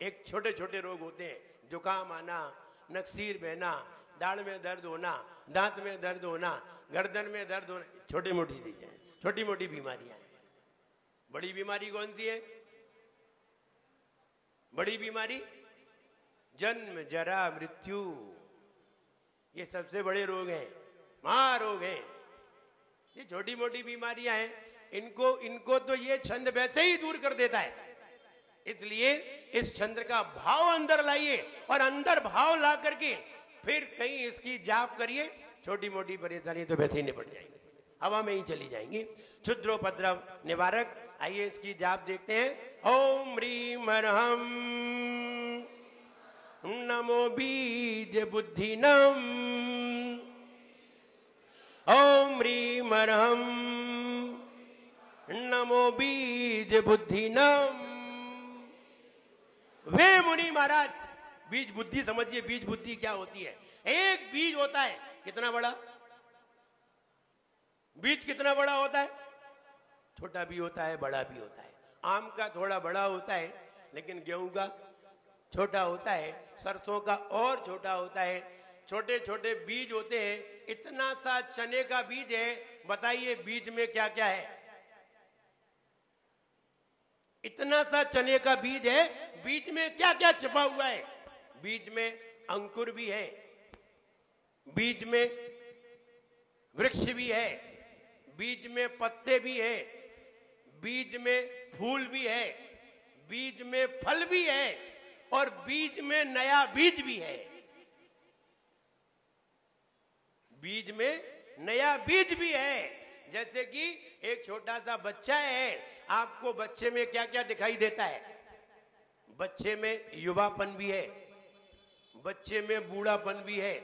एक छोटे छोटे रोग होते हैं। जुकाम आना, नक्सीर बहना, दाढ़ में दर्द होना, दांत में दर्द होना, गर्दन में दर्द होना, छोटी मोटी चीजें, छोटी मोटी बीमारियां हैं। बड़ी बीमारी कौन सी है? बड़ी बीमारी जन्म, जरा, मृत्यु, ये सबसे बड़े रोग हैं, महारोग हैं। ये छोटी मोटी बीमारियां हैं, इनको तो ये छंद वैसे ही दूर कर देता है। इसलिए इस छंद का भाव अंदर लाइए और अंदर भाव ला करके फिर कहीं इसकी जाप करिए, छोटी मोटी परेशानी तो वैसे ही निपट जाएंगी, हवा में ही चली जाएंगी। क्षुद्रोपद्रव निवारक, आइए इसकी जाप देखते हैं। ओम ह्रीम हरहम नमो बीज बुद्धि नम। ओम ह्रीम हरहम नमो बीज बुद्धि नम। वे मुनि महाराज, बीज बुद्धि समझिए, बीज बुद्धि क्या होती है? एक बीज होता है, कितना बड़ा बीज, कितना बड़ा होता है? छोटा भी होता है, बड़ा भी होता है। आम का थोड़ा बड़ा होता है, लेकिन गेहूं का छोटा होता है, सरसों का और छोटा होता है। छोटे छोटे बीज होते हैं। इतना सा चने का बीज है, बताइए बीज में क्या क्या है? इतना सा चने का बीज है, बीज में क्या क्या छिपा हुआ है? बीज में अंकुर भी है, बीज में वृक्ष भी है, बीज में पत्ते भी है, बीज में फूल भी है, बीज में फल भी है और बीज में नया बीज भी है। बीज में नया बीज भी है। जैसे कि एक छोटा सा बच्चा है, आपको बच्चे में क्या क्या दिखाई देता है? बच्चे में युवापन भी है, बच्चे में बूढ़ापन भी है,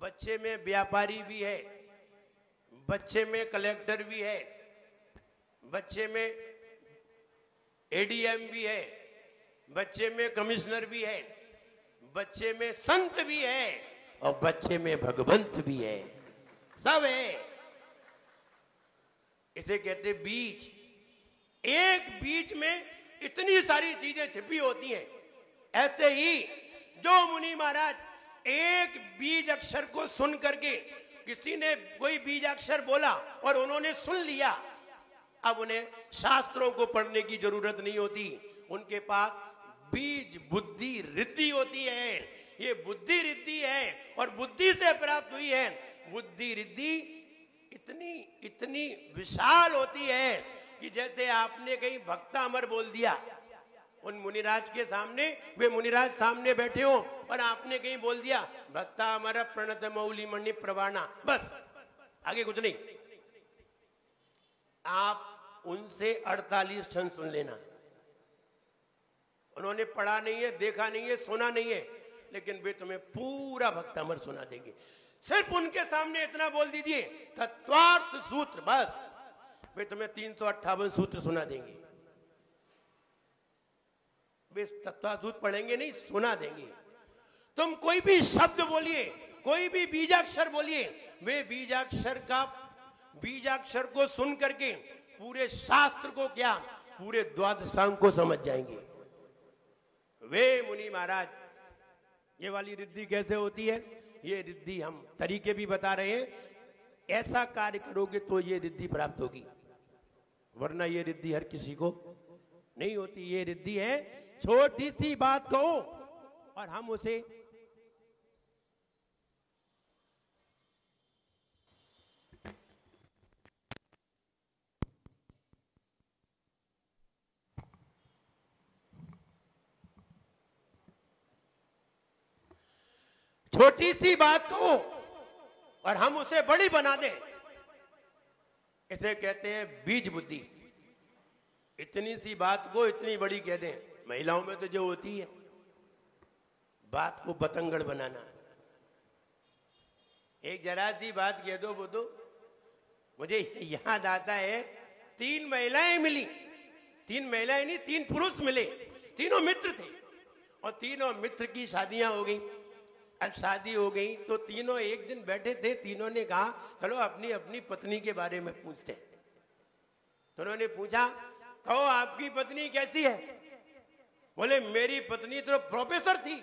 बच्चे में व्यापारी भी है, बच्चे में कलेक्टर भी है, बच्चे में एडीएम भी है, बच्चे में कमिश्नर भी है, बच्चे में संत भी है और बच्चे में भगवंत भी है, सब है। इसे कहते बीज। एक बीज में इतनी सारी चीजें छिपी होती हैं। ऐसे ही जो मुनि महाराज एक बीज अक्षर को सुन करके, किसी ने कोई बीज अक्षर बोला और उन्होंने सुन लिया, अब उन्हें शास्त्रों को पढ़ने की जरूरत नहीं होती। उनके पास बीज बुद्धि रिद्धि होती है। ये बुद्धि रिद्धि है और बुद्धि से प्राप्त हुई है। बुद्धि रिद्धि इतनी विशाल होती है कि जैसे आपने कहीं भक्ता अमर बोल दिया उन मुनिराज के सामने, वे मुनिराज सामने बैठे हो और आपने कहीं बोल दिया भक्ता अमर प्रणत मौली मणि प्रवाणा, बस आगे कुछ नहीं। आप उनसे 48 क्षण सुन लेना। उन्होंने पढ़ा नहीं है, देखा नहीं है, सुना नहीं है, लेकिन वे तुम्हें पूरा भक्त अमर सुना देंगे। सिर्फ उनके सामने इतना बोल दीजिए, तत्वार्थ सूत्र, बस वे तुम्हें 358 सूत्र सुना देंगे। वे तत्वासूत पढ़ेंगे नहीं, सुना देंगे। तुम कोई भी शब्द बोलिए, कोई भी बीजाक्षर बोलिए, वे बीजाक्षर को सुन करके पूरे शास्त्र को क्या, पूरे द्वादशांग को समझ जाएंगे। वे मुनि महाराज, ये वाली रिद्धि कैसे होती है, ये रिद्धि हम तरीके भी बता रहे हैं। ऐसा कार्य करोगे तो ये रिद्धि प्राप्त होगी, वरना ये रिद्धि हर किसी को नहीं होती। ये रिद्धि है छोटी सी बात कहो और हम उसे छोटी सी बात कहो और हम उसे बड़ी बना दें, इसे कहते हैं बीज बुद्धि। इतनी सी बात को इतनी बड़ी कह दें। महिलाओं में तो जो होती है बात को बतंगड़ बनाना, एक जरा सी बात कह दो वो तो, मुझे याद आता है 3 महिलाएं मिली, 3 महिलाएं नहीं 3 पुरुष मिले, तीनों मित्र थे और तीनों मित्र की शादियां हो गई। अब शादी हो गई तो तीनों एक दिन बैठे थे, तीनों ने कहा चलो अपनी अपनी पत्नी के बारे में पूछते। तो उन्होंने पूछा, कहो आपकी पत्नी कैसी है? बोले मेरी पत्नी तो प्रोफेसर थी,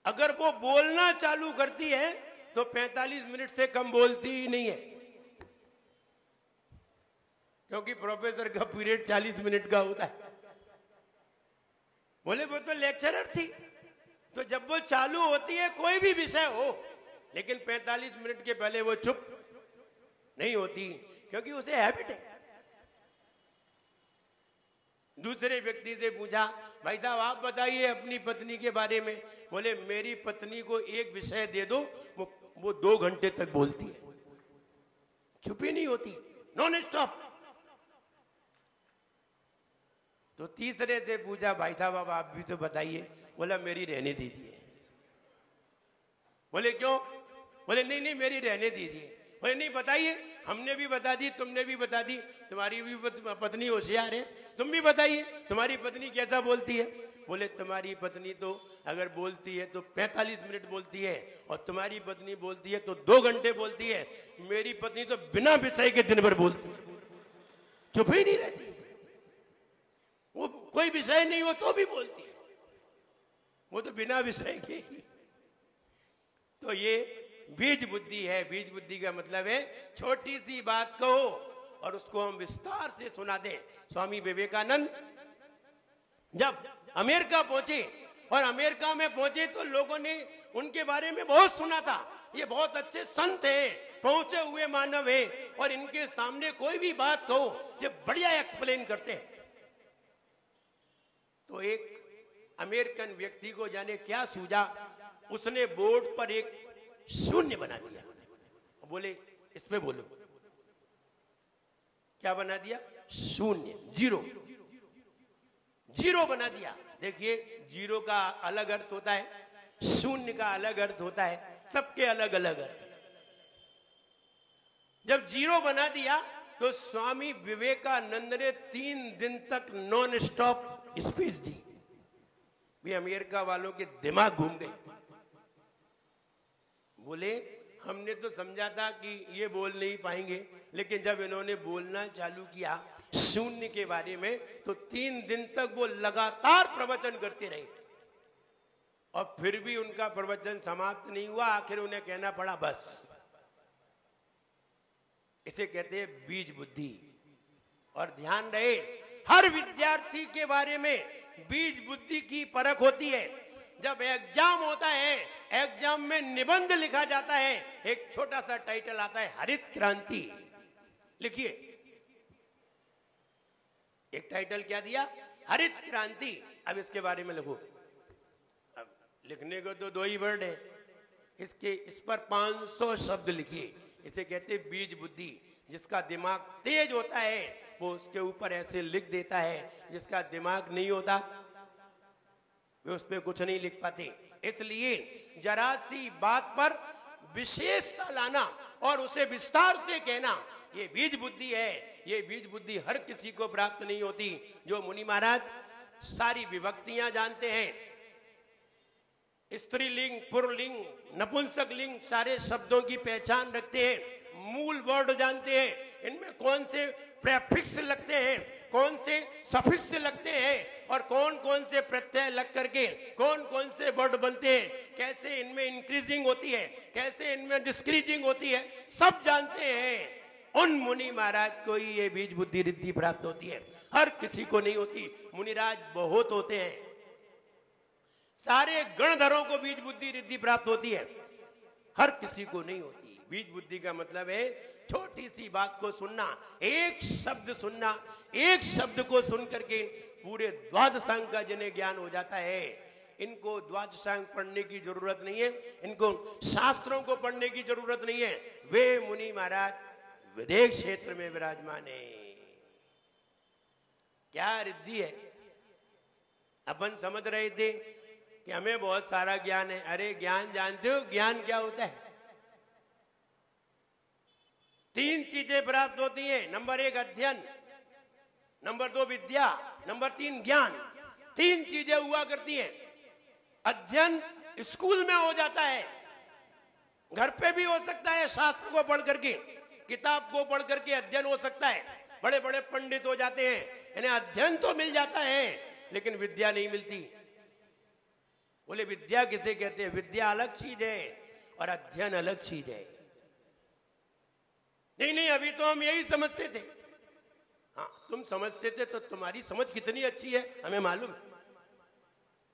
अगर वो बोलना चालू करती है तो 45 मिनट से कम बोलती ही नहीं है, क्योंकि प्रोफेसर का पीरियड 40 मिनट का होता है। बोले वो तो लेक्चरर थी, तो जब वो चालू होती है कोई भी विषय हो, लेकिन 45 मिनट के पहले वो चुप नहीं होती, क्योंकि उसे हैबिट है। दूसरे व्यक्ति से पूछा, भाई साहब आप बताइए अपनी पत्नी के बारे में। बोले मेरी पत्नी को एक विषय दे दो, वो 2 घंटे तक बोलती है, चुप ही नहीं होती, नॉन स्टॉप। तो तीसरे से पूछा, भाई साहब अब आप भी तो बताइए। बोला मेरी रहने दीजिए। बोले क्यों? बोले नहीं नहीं मेरी रहने दीजिए। बोले नहीं बताइए, हमने भी बता दी, तुमने भी बता दी, तुम्हारी भी पत्नी होशियार है, तुम भी बताइए तुम्हारी पत्नी कैसा बोलती है। बोले तुम्हारी पत्नी तो अगर बोलती है तो 45 मिनट बोलती है और तुम्हारी पत्नी बोलती है तो 2 घंटे बोलती है, मेरी पत्नी तो बिना विषय के दिन भर बोलती है, चुप ही नहीं रहती, वो कोई विषय नहीं हो तो भी बोलती है, वो तो बिना विषय के। तो ये बीज बुद्धि है। बीज बुद्धि का मतलब है छोटी सी बात कहो और उसको हम विस्तार से सुना दें। स्वामी विवेकानंद जब अमेरिका पहुंचे और अमेरिका में पहुंचे तो लोगों ने उनके बारे में बहुत सुना था, ये बहुत अच्छे संत हैं, पहुंचे हुए मानव हैं और इनके सामने कोई भी बात कहो ये बढ़िया एक्सप्लेन करते हैं। तो एक अमेरिकन व्यक्ति को जाने क्या सूझा, उसने बोर्ड पर एक शून्य बना दिया। बोले इस पे बोलो, क्या बना दिया? शून्य, जीरो, जीरो बना दिया। देखिए जीरो का अलग अर्थ होता है, शून्य का अलग अर्थ होता है, सबके अलग अलग अर्थ है। जब जीरो बना दिया तो स्वामी विवेकानंद ने 3 दिन तक नॉन स्टॉप स्पीच दी। भी अमेरिका वालों के दिमाग घूम गए। बोले हमने तो समझा था कि ये बोल नहीं पाएंगे, लेकिन जब इन्होंने बोलना चालू किया शून्य के बारे में तो 3 दिन तक वो लगातार प्रवचन करते रहे और फिर भी उनका प्रवचन समाप्त नहीं हुआ। आखिर उन्हें कहना पड़ा बस। इसे कहते हैं बीज बुद्धि। और ध्यान रहे हर विद्यार्थी के बारे में बीज बुद्धि की परख होती है। जब एग्जाम होता है, एग्जाम में निबंध लिखा जाता है, एक छोटा सा टाइटल आता है हरित क्रांति। लिखिए एक टाइटल क्या दिया? हरित क्रांति। अब इसके बारे में लिखो। अब लिखने को तो 2 ही वर्ड है, इस पर 500 शब्द लिखिए। इसे कहते हैं बीज बुद्धि। जिसका दिमाग तेज होता है वो उसके ऊपर ऐसे लिख देता है, जिसका दिमाग नहीं होता वे उस पर कुछ नहीं लिख पाते। इसलिए जरा सी बात पर विशेषता लाना और उसे विस्तार से कहना, ये बीज बुद्धि है। ये बीज बुद्धि हर किसी को प्राप्त नहीं होती। जो मुनि महाराज सारी विभक्तियां जानते हैं, स्त्रीलिंग, पुल्लिंग, नपुंसक लिंग, सारे शब्दों की पहचान रखते हैं, मूल वर्ड जानते हैं, इनमें कौन से प्रेफिक्स लगते हैं, कौन से सफिक्स लगते हैं और कौन कौन से प्रत्यय लग करके कौन कौन से वर्ड बनते हैं, कैसे इनमें इंक्रीजिंग होती है, कैसे इनमें डिस्क्रीजिंग होती है, सब जानते हैं। उन मुनि महाराज को ही ये बीज बुद्धि रिद्धि प्राप्त होती है, हर किसी को नहीं होती। मुनिराज बहुत होते हैं, सारे गणधरों को बीज बुद्धि रिद्धि प्राप्त होती है, हर किसी को नहीं होती। बीज बुद्धि का मतलब है छोटी सी बात को सुनना, एक शब्द सुनना, एक शब्द को सुन करके पूरे द्वादशांग का जिन्हें ज्ञान हो जाता है। इनको द्वादशांग पढ़ने की जरूरत नहीं है, इनको शास्त्रों को पढ़ने की जरूरत नहीं है। वे मुनि महाराज विदेश क्षेत्र में विराजमान है। क्या रिद्धि है? अपन समझ रहे थे कि हमें बहुत सारा ज्ञान है। अरे ज्ञान जानते हो ज्ञान क्या होता है? 3 चीजें प्राप्त होती हैं। नंबर 1 अध्ययन, नंबर 2 विद्या, नंबर 3 ज्ञान। 3 चीजें हुआ करती हैं। अध्ययन स्कूल में हो जाता है, घर पे भी हो सकता है, शास्त्र को पढ़ करके, किताब को पढ़ करके अध्ययन हो सकता है। बड़े बड़े पंडित हो जाते हैं, इन्हें अध्ययन तो मिल जाता है लेकिन विद्या नहीं मिलती। बोले विद्या किसे कहते हैं? विद्या अलग चीज है और अध्ययन अलग चीज है। नहीं, अभी तो हम यही समझते थे। हाँ, तुम समझते थे तो तुम्हारी समझ कितनी अच्छी है हमें मालूम है,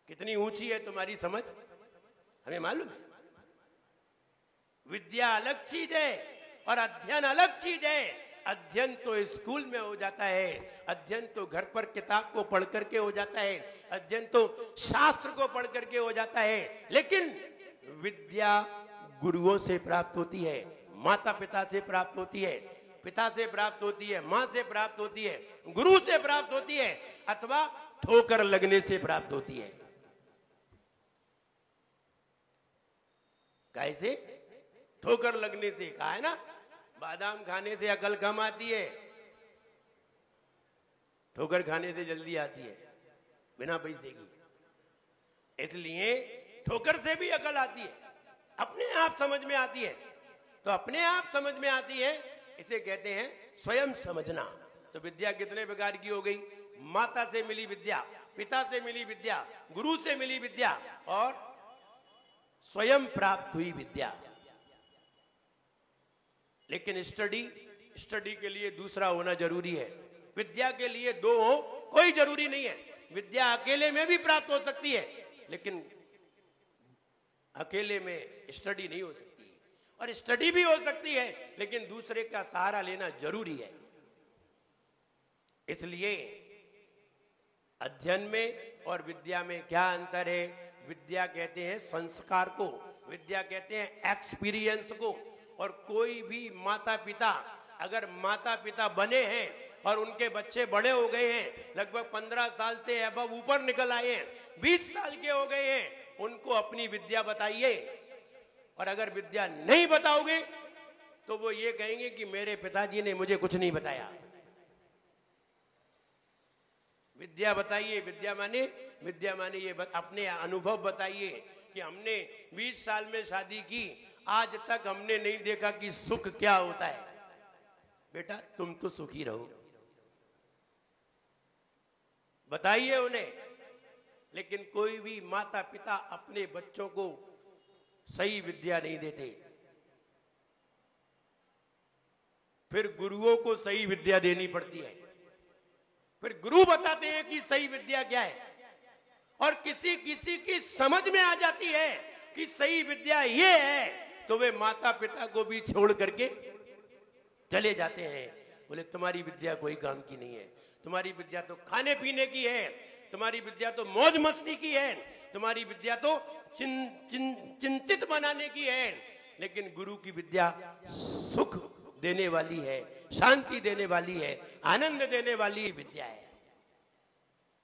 कितनी ऊंची है तुम्हारी समझ हमें मालूम है। विद्या अलग चीज है और अध्ययन अलग चीज है। अध्ययन तो स्कूल में हो जाता है, अध्ययन तो घर पर किताब को पढ़ करके हो जाता है, अध्ययन तो शास्त्र को पढ़ करके हो जाता है। लेकिन विद्या गुरुओं से प्राप्त होती है, माता पिता से प्राप्त होती है, पिता से प्राप्त होती है, माँ से प्राप्त होती है, गुरु से प्राप्त होती है, अथवा ठोकर लगने से प्राप्त होती है। कैसे? ठोकर लगने से। कहा है ना, बादाम खाने से अकल कम आती है, ठोकर खाने से जल्दी आती है बिना पैसे की। इसलिए ठोकर से भी अकल आती है, अपने आप समझ में आती है। तो अपने आप समझ में आती है, इसे कहते हैं स्वयं समझना। तो विद्या कितने प्रकार की हो गई? माता से मिली विद्या, पिता से मिली विद्या, गुरु से मिली विद्या और स्वयं प्राप्त हुई विद्या। लेकिन स्टडी के लिए दूसरा होना जरूरी है। विद्या के लिए 2 हो कोई जरूरी नहीं है। विद्या अकेले में भी प्राप्त हो सकती है, लेकिन अकेले में स्टडी नहीं हो सकती। और स्टडी भी हो सकती है, लेकिन दूसरे का सहारा लेना जरूरी है। इसलिए अध्ययन में और विद्या में क्या अंतर है? विद्या कहते हैं संस्कार को, विद्या कहते हैं एक्सपीरियंस को। और कोई भी माता पिता, अगर माता पिता बने हैं और उनके बच्चे बड़े हो गए हैं, लगभग 15 साल से अब ऊपर निकल आए हैं, 20 साल के हो गए हैं, उनको अपनी विद्या बताइए। और अगर विद्या नहीं बताओगे तो वो ये कहेंगे कि मेरे पिताजी ने मुझे कुछ नहीं बताया। विद्या बताइए। विद्या माने ये अपने अनुभव बताइए कि हमने 20 साल में शादी की, आज तक हमने नहीं देखा कि सुख क्या होता है। बेटा तुम तो सुखी रहो, बताइए उन्हें। लेकिन कोई भी माता पिता अपने बच्चों को सही विद्या नहीं देते। फिर गुरुओं को सही विद्या देनी पड़ती है। फिर गुरु बताते हैं कि सही विद्या क्या है। और किसी किसी की समझ में आ जाती है कि सही विद्या ये है, तो वे माता पिता को भी छोड़ करके चले जाते हैं। बोले तुम्हारी विद्या कोई काम की नहीं है, तुम्हारी विद्या तो खाने पीने की है, तुम्हारी विद्या तो मौज मस्ती की है, तुम्हारी विद्या तो चिंतित बनाने की है। लेकिन गुरु की विद्या सुख देने वाली है, शांति देने वाली है, आनंद देने वाली विद्या है।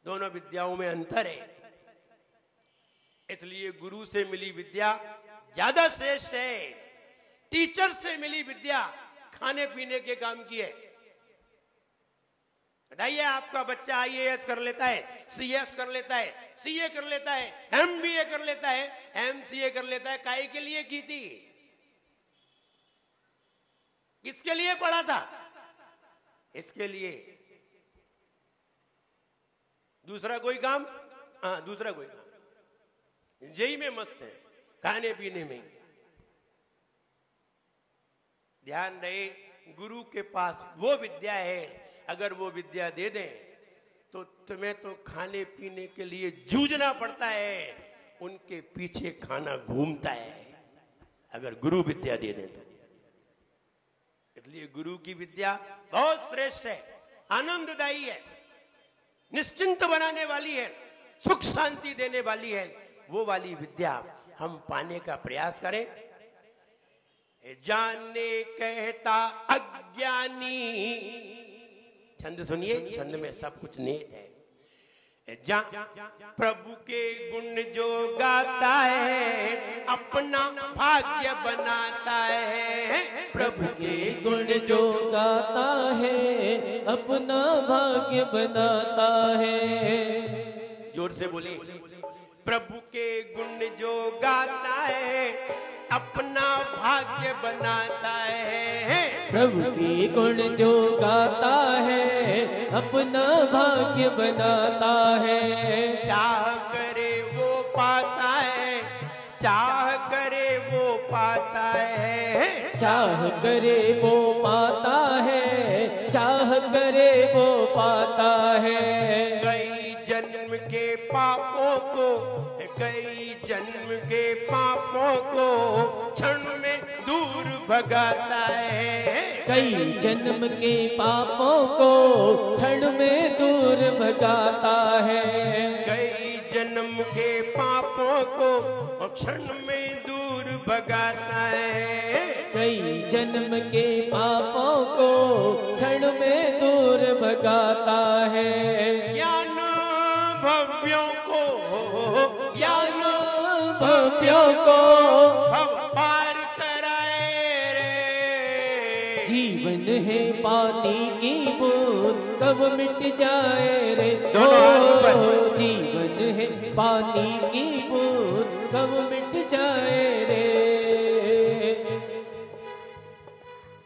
दोनों विद्याओं में अंतर है। इसलिए गुरु से मिली विद्या ज्यादा श्रेष्ठ है। टीचर से मिली विद्या खाने पीने के काम की है। बताइए, आपका बच्चा IAS कर लेता है, CS कर लेता है, CA कर लेता है, MBA कर लेता है, MCA कर लेता है, काहे के लिए की थी? किसके लिए पढ़ा था? इसके लिए। दूसरा कोई काम? हाँ, दूसरा कोई काम। जेई में मस्त है, खाने पीने में। ध्यान रहे, गुरु के पास वो विद्या है, अगर वो विद्या दे दें तो तुम्हें तो खाने पीने के लिए जूझना पड़ता है, उनके पीछे खाना घूमता है, अगर गुरु विद्या दे दें तो। इसलिए गुरु की विद्या बहुत श्रेष्ठ है, आनंददायी है, निश्चिंत बनाने वाली है, सुख शांति देने वाली है। वो वाली विद्या हम पाने का प्रयास करें। जाने कहता अज्ञानी, छंद सुनिए, छंद में सब कुछ निहित है। प्रभु के गुण जो गाता है अपना भाग्य बनाता है। प्रभु के गुण जो गाता है अपना भाग्य बनाता है। जोर से बोले, प्रभु के गुण जो गाता है अपना भाग्य बनाता है। प्रभु के गुण जो गाता है अपना भाग्य बनाता है। चाह करे वो पाता है, चाह करे वो पाता है। चाह करे वो पाता है, चाह करे वो पाता है। कई जन्म के पापों को, कई जन्म के पापों को क्षण में दूर भगाता है। कई जन्म के पापों को क्षण में दूर भगाता है। कई जन्म के पापों को क्षण में दूर भगाता है। कई जन्म के पापों को क्षण में दूर भगाता है। ज्ञान भव्यों को, ज्ञान भव्यों को भव पार कराए रे। जीवन है पानी की बूंद कब मिट जाए रे। दोनों जीवन है पानी की बूंद कब मिट जाए रे।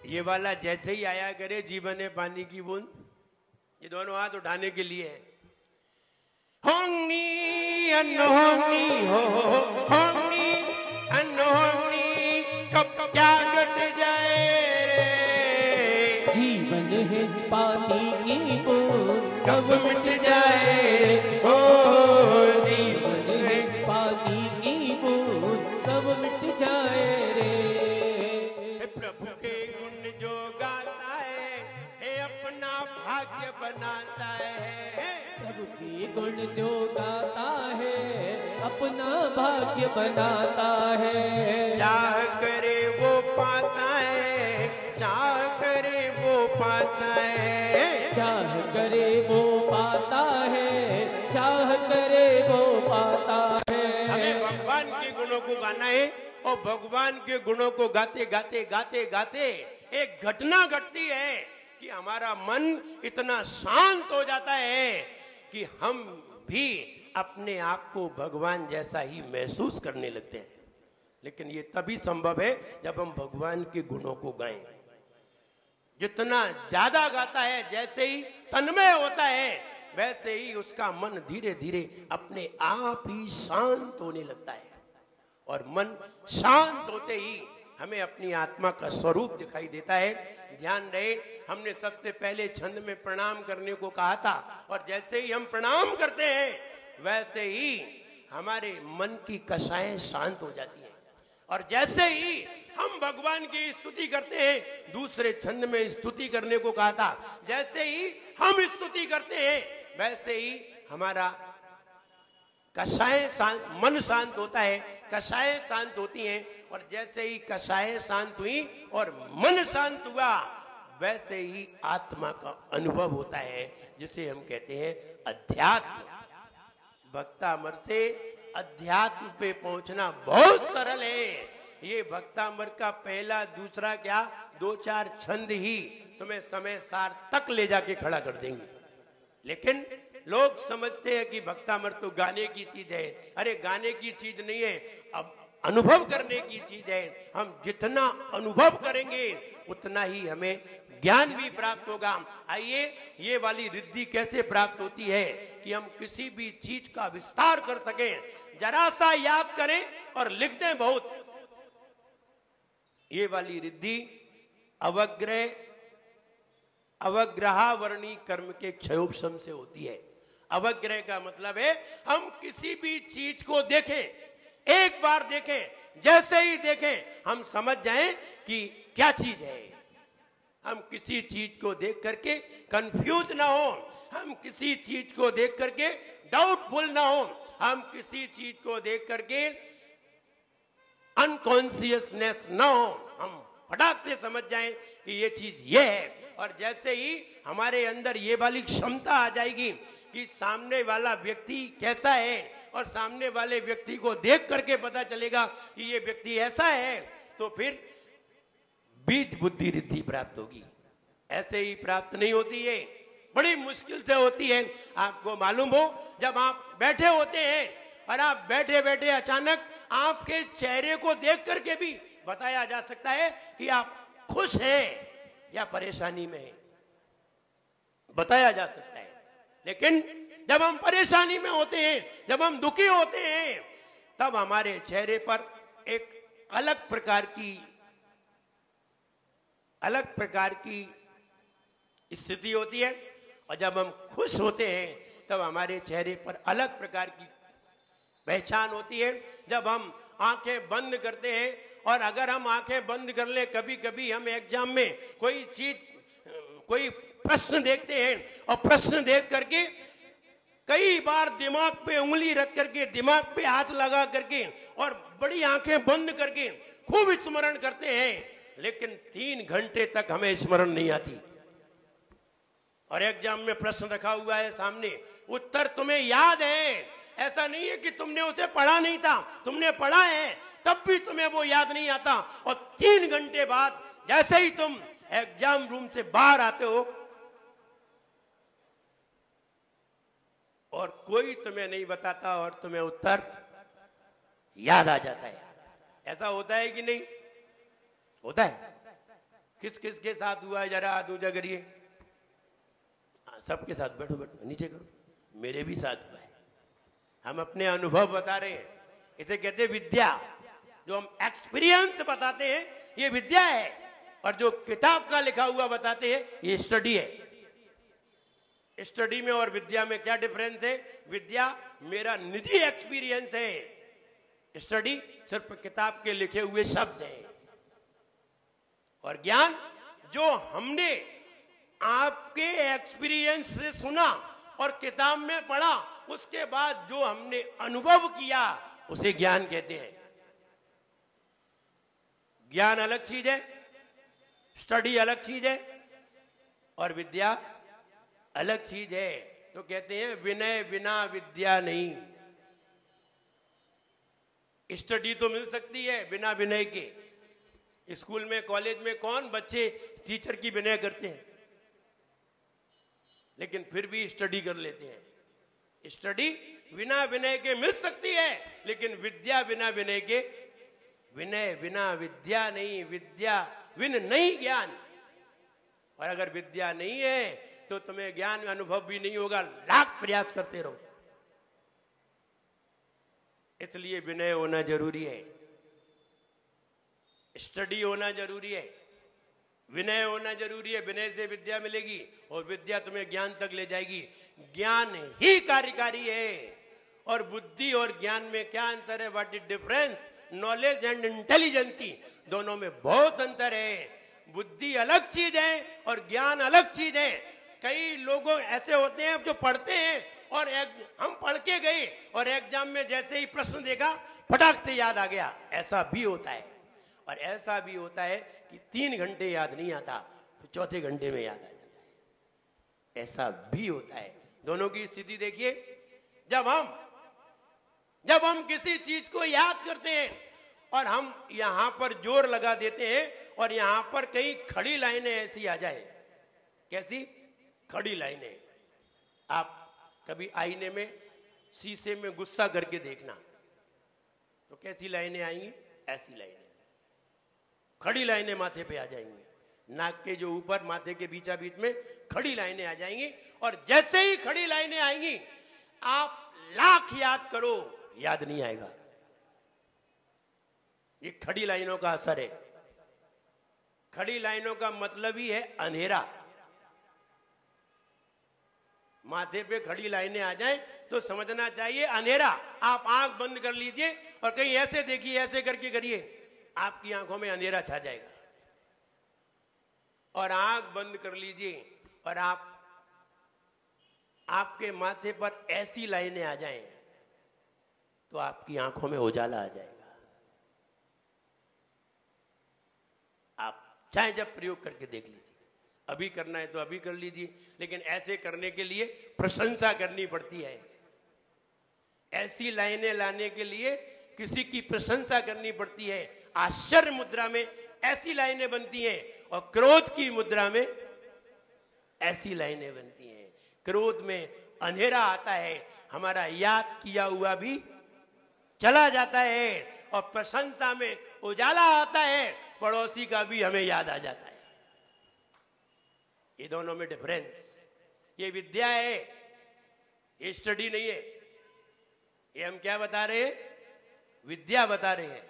ये वाला जैसे ही आया करे, जीवन है पानी की बूंद, ये दोनों हाथ उठाने के लिए है। होंगी अनहोनी हो, होंगी अनहोनी कब क्या घट जाए रे। जीवन है पानी की बूंद कब मिट जाए रे। ओ जीवन है पानी की बूंद कब मिट जाए रे। प्रभु के गुण जो गाता है अपना भाग्य बनाता है। प्रभु के गुण जो गाता है अपना भाग्य बनाता है। चाह करे वो पाता है, चाह करे वो पाता है। चाह करे वो पाता है, चाह करे वो पाता है। हमें भगवान के गुणों को गाना है, और भगवान के गुणों को गाते गाते गाते गाते एक घटना घटती है कि हमारा मन इतना शांत हो जाता है कि हम भी अपने आप को भगवान जैसा ही महसूस करने लगते हैं। लेकिन ये तभी संभव है जब हम भगवान के गुणों को गाएं। जितना ज्यादा गाता है, जैसे ही तन्मय होता है, वैसे ही उसका मन धीरे धीरे अपने आप ही शांत होने लगता है। और मन शांत होते ही हमें अपनी आत्मा का स्वरूप दिखाई देता है। ध्यान रहे, हमने सबसे पहले छंद में प्रणाम करने को कहा था, और जैसे ही हम प्रणाम करते हैं वैसे ही हमारे मन की कषाएं शांत हो जाती हैं। और जैसे ही हम भगवान की स्तुति करते हैं, दूसरे छंद में स्तुति करने को कहा था, जैसे ही हम स्तुति करते हैं वैसे ही हमारा कषाएं शांत, मन शांत होता है, कषाएं शांत होती हैं। और जैसे ही कषाएं शांत हुई और मन शांत हुआ, वैसे ही आत्मा का अनुभव होता है, जिसे हम कहते हैं अध्यात्म। भक्तामर से अध्यात्म पे पहुंचना बहुत सरल है। ये भक्तामर का पहला दूसरा क्या 2-4 छंद ही तुम्हें समय सार तक ले जाके खड़ा कर देंगे। लेकिन लोग समझते हैं कि भक्तामृत तो गाने की चीज है। अरे गाने की चीज नहीं है, अब अनुभव करने की चीज है। हम जितना अनुभव करेंगे उतना ही हमें ज्ञान भी प्राप्त होगा। आइए, ये वाली रिद्धि कैसे प्राप्त होती है कि हम किसी भी चीज का विस्तार कर सकें। जरा सा याद करें और लिख दें बहुत। ये वाली रिद्धि अवग्रहावर्णी कर्म के क्षयोपशम से होती है। अवग्रह का मतलब है हम किसी भी चीज को देखें, एक बार देखें, जैसे ही देखें हम समझ जाएं कि क्या चीज है। हम किसी चीज को देख करके कंफ्यूज ना हो, हम किसी चीज को देख करके डाउटफुल ना हो, हम किसी चीज को देख करके अनकॉन्शियसनेस ना हो, हम फटाक से समझ जाएं कि ये चीज ये है। और जैसे ही हमारे अंदर ये वाली क्षमता आ जाएगी कि सामने वाला व्यक्ति कैसा है और सामने वाले व्यक्ति को देख करके पता चलेगा कि ये व्यक्ति ऐसा है, तो फिर बीज बुद्धि रिद्धि प्राप्त होगी। ऐसे ही प्राप्त नहीं होती है, बड़ी मुश्किल से होती है। आपको मालूम हो, जब आप बैठे होते हैं और आप बैठे बैठे अचानक आपके चेहरे को देख करके भी बताया जा सकता है कि आप खुश हैं या परेशानी में हैं, बताया जा सकता है। लेकिन जब हम परेशानी में होते हैं, जब हम दुखी होते हैं, तब हमारे चेहरे पर एक अलग प्रकार की स्थिति होती है। और जब हम खुश होते हैं तब हमारे चेहरे पर अलग प्रकार की पहचान होती है। जब हम आंखें बंद करते हैं, और अगर हम आंखें बंद कर ले, कभी कभी हम एग्जाम में कोई प्रश्न देखते हैं और प्रश्न देख करके कई बार दिमाग पे उंगली रख करके, दिमाग पे हाथ लगा करके और बड़ी आंखें बंद करके खूब स्मरण करते हैं, लेकिन 3 घंटे तक हमें स्मरण नहीं आती। और एग्जाम में प्रश्न रखा हुआ है सामने, उत्तर तुम्हें याद है, ऐसा नहीं है कि तुमने उसे पढ़ा नहीं था, तुमने पढ़ा है, तब भी तुम्हें वो याद नहीं आता। और 3 घंटे बाद जैसे ही तुम एग्जाम रूम से बाहर आते हो और कोई तुम्हें नहीं बताता और तुम्हें उत्तर याद आ जाता है। ऐसा होता है कि नहीं होता है? किस किस के साथ हुआ है, जरा हाथ ऊंचा करिए। सबके साथ, बैठो बैठो, नीचे करो। मेरे भी साथ हुआ है। हम अपने अनुभव बता रहे हैं, इसे कहते हैं विद्या। जो हम एक्सपीरियंस बताते हैं ये विद्या है, और जो किताब का लिखा हुआ बताते हैं ये स्टडी है। स्टडी में और विद्या में क्या डिफरेंस है? विद्या मेरा निजी एक्सपीरियंस है, स्टडी सिर्फ किताब के लिखे हुए शब्द हैं। और ज्ञान जो हमने आपके एक्सपीरियंस से सुना और किताब में पढ़ा, उसके बाद जो हमने अनुभव किया उसे ज्ञान कहते हैं। ज्ञान अलग चीज है, स्टडी अलग चीज है, और विद्या अलग चीज है। तो कहते हैं विनय बिना विद्या नहीं। स्टडी तो मिल सकती है बिना विनय के। स्कूल में, कॉलेज में कौन बच्चे टीचर की विनय करते हैं? लेकिन फिर भी स्टडी कर लेते हैं। स्टडी बिना विनय के मिल सकती है, लेकिन विद्या बिना विनय के, विनय बिना विद्या नहीं, विद्या विन नहीं ज्ञान। और अगर विद्या नहीं है तो तुम्हें ज्ञान में अनुभव भी नहीं होगा, लाख प्रयास करते रहो। इसलिए विनय होना जरूरी है, स्टडी होना जरूरी है, विनय होना जरूरी है। विनय से विद्या मिलेगी और विद्या तुम्हें ज्ञान तक ले जाएगी। ज्ञान ही कार्यकारी है। और बुद्धि और ज्ञान में क्या अंतर है? What is difference? Knowledge and intelligency, दोनों में बहुत अंतर है। बुद्धि अलग चीज है और ज्ञान अलग चीज है। कई लोग ऐसे होते हैं जो पढ़ते हैं और हम पढ़ के गए और एग्जाम में जैसे ही प्रश्न देखा फटाक से याद आ गया, ऐसा भी होता है। और ऐसा भी होता है कि 3 घंटे याद नहीं आता, तो चौथे घंटे में याद आ जाता है, ऐसा भी होता है। दोनों की स्थिति देखिए। जब हम किसी चीज को याद करते हैं और हम यहां पर जोर लगा देते हैं और यहां पर कहीं खड़ी लाइनें ऐसी आ जाए, कैसी खड़ी लाइनें, आप कभी आईने में शीशे में गुस्सा करके देखना, तो कैसी लाइनें आएंगी? ऐसी लाइनें, खड़ी लाइनें माथे पे आ जाएंगी, नाक के जो ऊपर माथे के बीचा बीच में खड़ी लाइनें आ जाएंगी। और जैसे ही खड़ी लाइनें आएंगी, आप लाख याद करो, याद नहीं आएगा। ये खड़ी लाइनों का असर है। खड़ी लाइनों का मतलब ही है अंधेरा। माथे पे खड़ी लाइनें आ जाएं तो समझना चाहिए अंधेरा। आप आंख बंद कर लीजिए और कहीं ऐसे देखिए, ऐसे करके करिए, आपकी आंखों में अंधेरा छा जाएगा। और आंख बंद कर लीजिए और आपके माथे पर ऐसी लाइनें आ जाएं तो आपकी आंखों में उजाला आ जाएगा। आप चाहे जब प्रयोग करके देख लीजिए, अभी करना है तो अभी कर लीजिए, लेकिन ऐसे करने के लिए प्रशंसा करनी पड़ती है। ऐसी लाइनें लाने के लिए किसी की प्रशंसा करनी पड़ती है। आश्चर्य मुद्रा में ऐसी लाइनें बनती हैं और क्रोध की मुद्रा में ऐसी लाइनें बनती हैं। क्रोध में अंधेरा आता है, हमारा याद किया हुआ भी चला जाता है, और प्रशंसा में उजाला आता है, पड़ोसी का भी हमें याद आ जाता है। ये दोनों में डिफरेंस, ये विद्या है, ये स्टडी नहीं है। ये हम क्या बता रहे हैं? विद्या बता रहे हैं,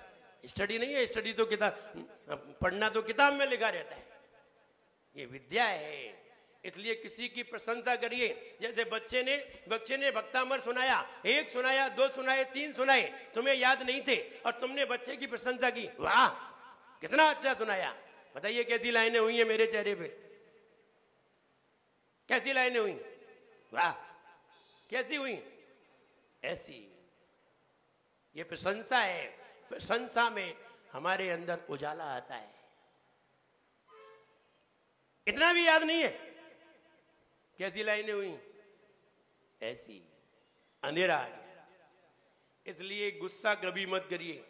स्टडी नहीं है। स्टडी तो किताब पढ़ना तो किताब में लिखा रहता है, ये विद्या है। इसलिए किसी की प्रशंसा करिए। जैसे बच्चे ने भक्तामर सुनाया, 1 सुनाया, 2 सुनाए, 3 सुनाए, तुम्हें याद नहीं थे और तुमने बच्चे की प्रशंसा की, वाह कितना अच्छा सुनाया। बताइए कैसी लाइनें हुई हैं मेरे चेहरे पे? कैसी लाइनें हुई? वाह कैसी हुई? ऐसी। ये प्रशंसा है। प्रशंसा में हमारे अंदर उजाला आता है। इतना भी याद नहीं है कैसी लाइनें हुई? ऐसी। अंधेरा आ गया। इसलिए गुस्सा कभी मत करिए,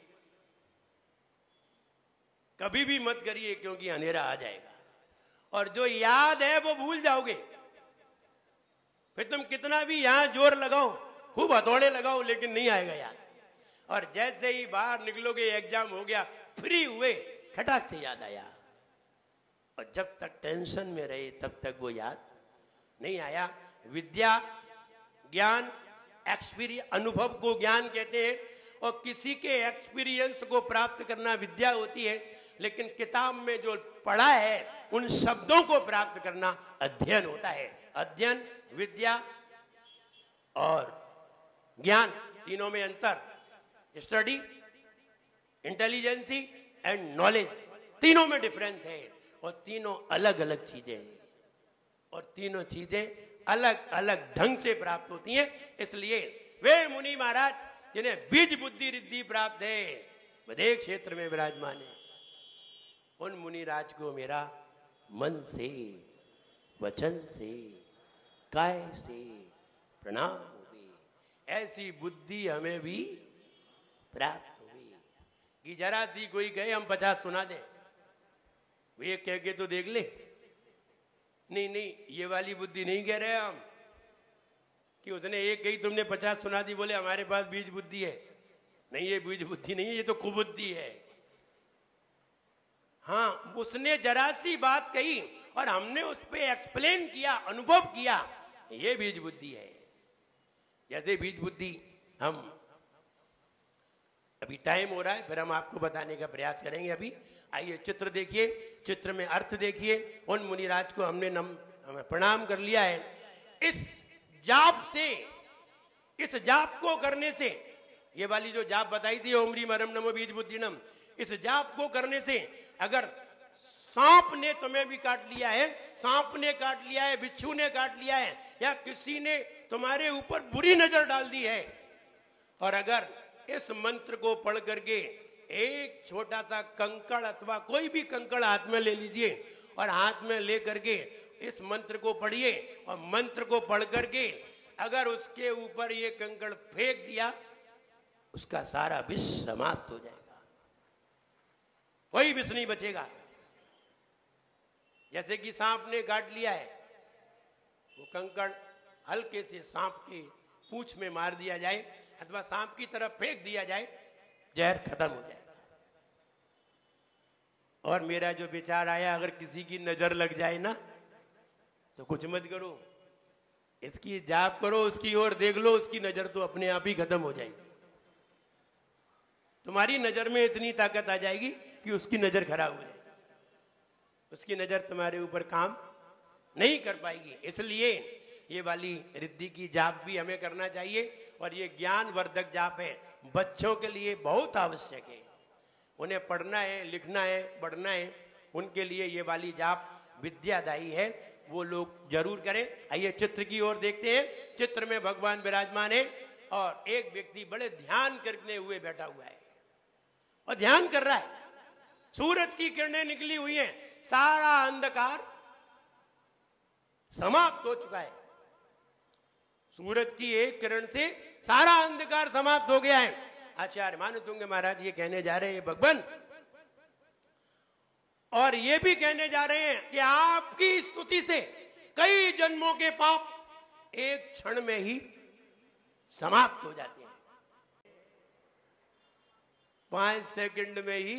कभी भी मत करिए, क्योंकि अंधेरा आ जाएगा और जो याद है वो भूल जाओगे। फिर तुम कितना भी यहां जोर लगाओ, खूब हथौड़े लगाओ, लेकिन नहीं आएगा याद। और जैसे ही बाहर निकलोगे, एग्जाम हो गया, फ्री हुए, खटाक से याद आया। और जब तक टेंशन में रहे तब तक वो याद नहीं आया। विद्या, ज्ञान, एक्सपीरियंस, अनुभव को ज्ञान कहते हैं, और किसी के एक्सपीरियंस को प्राप्त करना विद्या होती है। लेकिन किताब में जो पढ़ा है उन शब्दों को प्राप्त करना अध्ययन होता है। अध्ययन, विद्या और ज्ञान, तीनों में अंतर। स्टडी, इंटेलिजेंसी एंड नॉलेज, तीनों में डिफरेंस है, और तीनों अलग अलग चीजें हैं, और तीनों चीजें अलग अलग ढंग से प्राप्त होती हैं। इसलिए वे मुनि महाराज जिन्हें बीज बुद्धि रिद्धि प्राप्त है, वैदिक क्षेत्र में विराजमान है, उन मुनि राज को मेरा मन से, वचन से, काय से प्रणाम होगी। ऐसी बुद्धि हमें भी प्राप्त होगी कि जरा सी कोई कहे हम 50 सुना दें, वे कह के तो देख ले। नहीं नहीं, ये वाली बुद्धि नहीं कह रहे हम कि उसने एक कही तुमने 50 सुना दी, बोले हमारे पास बीज बुद्धि है। नहीं, ये बीज बुद्धि नहीं है, ये तो कुबुद्धि है। हाँ, उसने जरा सी बात कही और हमने उस पर एक्सप्लेन किया, अनुभव किया, ये बीज बुद्धि है। जैसे बीज बुद्धि, हम अभी टाइम हो रहा है, फिर हम आपको बताने का प्रयास करेंगे। अभी आइए चित्र देखिए, चित्र में अर्थ देखिए। उन मुनिराज को हमने प्रणाम कर लिया है। इस जाप से, इस जाप को करने से, ये वाली जो जाप बताई थी, ओम ह्रीम परम नमो बीज बुद्धिनम, इस जाप को करने से अगर सांप ने तुम्हें भी काट लिया है, सांप ने काट लिया है, बिच्छू ने काट लिया है, या किसी ने तुम्हारे ऊपर बुरी नजर डाल दी है, और अगर इस मंत्र को पढ़ करके एक छोटा सा कंकड़ अथवा कोई भी कंकड़ हाथ में ले लीजिए और हाथ में ले करके इस मंत्र को पढ़िए, और मंत्र को पढ़ करके अगर उसके ऊपर ये कंकड़ फेंक दिया, उसका सारा विष समाप्त हो जाएगा, कोई विष नहीं बचेगा। जैसे कि सांप ने काट लिया है, वो कंकड़ हल्के से सांप के पूंछ में मार दिया जाए अथवा सांप की तरफ फेंक दिया जाए, जहर खत्म हो जाएगा। और मेरा जो विचार आया, अगर किसी की नजर लग जाए ना तो कुछ मत करो, इसकी जाप करो, उसकी ओर देख लो, उसकी नजर तो अपने आप ही खत्म हो जाएगी। तुम्हारी नजर में इतनी ताकत आ जाएगी कि उसकी नजर खराब हो जाएगी, उसकी नजर तुम्हारे ऊपर काम नहीं कर पाएगी। इसलिए ये वाली रिद्धि की जाप भी हमें करना चाहिए, और ये ज्ञान वर्धक जाप है, बच्चों के लिए बहुत आवश्यक है। उन्हें पढ़ना है, लिखना है, बढ़ना है, उनके लिए ये वाली जाप विद्यादायी है, वो लोग जरूर करें। आइए चित्र की ओर देखते हैं। चित्र में भगवान विराजमान है और एक व्यक्ति बड़े ध्यान करने हुए बैठा हुआ है और ध्यान कर रहा है। सूरज की किरणें निकली हुई हैं, सारा अंधकार समाप्त हो चुका है। सूरज की एक किरण से सारा अंधकार समाप्त हो गया है। आचार्य मानतुंग महाराज ये कहने जा रहे हैं भगवान, और ये भी कहने जा रहे हैं कि आपकी स्तुति से कई जन्मों के पाप एक क्षण में ही समाप्त हो जाते हैं। 5 सेकंड में ही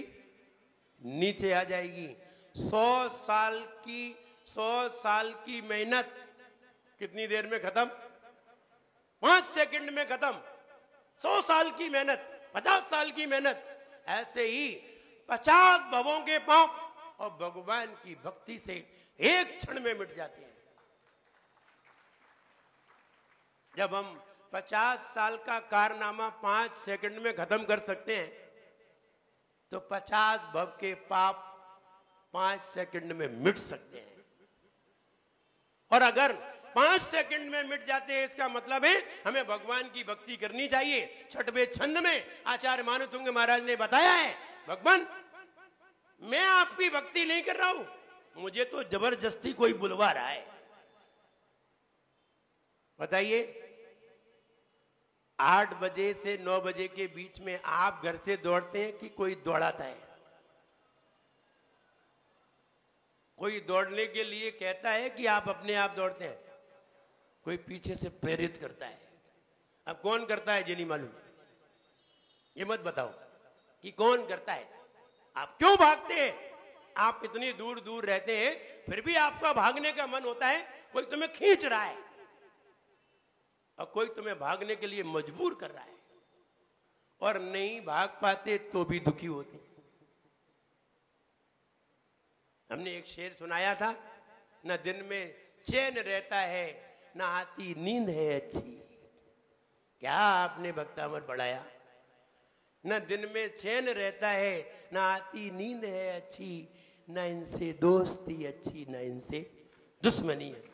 नीचे आ जाएगी। 100 साल की मेहनत कितनी देर में खत्म? 5 सेकंड में खत्म। 100 साल की मेहनत, 50 साल की मेहनत, ऐसे ही 50 भवों के पाप और भगवान की भक्ति से एक क्षण में मिट जाते हैं। जब हम 50 साल का कारनामा 5 सेकंड में खत्म कर सकते हैं, तो 50 भव के पाप 5 सेकंड में मिट सकते हैं। और अगर 5 सेकंड में मिट जाते हैं, इसका मतलब है हमें भगवान की भक्ति करनी चाहिए। छठवें छंद में आचार्य मानतुंग महाराज ने बताया है, भगवान मैं आपकी भक्ति नहीं कर रहा हूं, मुझे तो जबरदस्ती कोई बुलवा रहा है। बताइए, 8 बजे से 9 बजे के बीच में आप घर से दौड़ते हैं कि कोई दौड़ाता है? कोई दौड़ने के लिए कहता है कि आप अपने आप दौड़ते हैं? कोई पीछे से प्रेरित करता है। अब कौन करता है ये नहीं मालूम, ये मत बताओ कि कौन करता है। आप क्यों भागते हैं? आप इतनी दूर दूर रहते हैं, फिर भी आपका भागने का मन होता है। कोई तुम्हें खींच रहा है और कोई तुम्हें भागने के लिए मजबूर कर रहा है, और नहीं भाग पाते तो भी दुखी होते। हमने एक शेर सुनाया था, न दिन में चैन रहता है, न आती नींद है अच्छी। क्या आपने भक्तामर पढ़ाया? न दिन में चैन रहता है, न आती नींद है अच्छी, न इनसे दोस्ती अच्छी, न इनसे दुश्मनी अच्छी।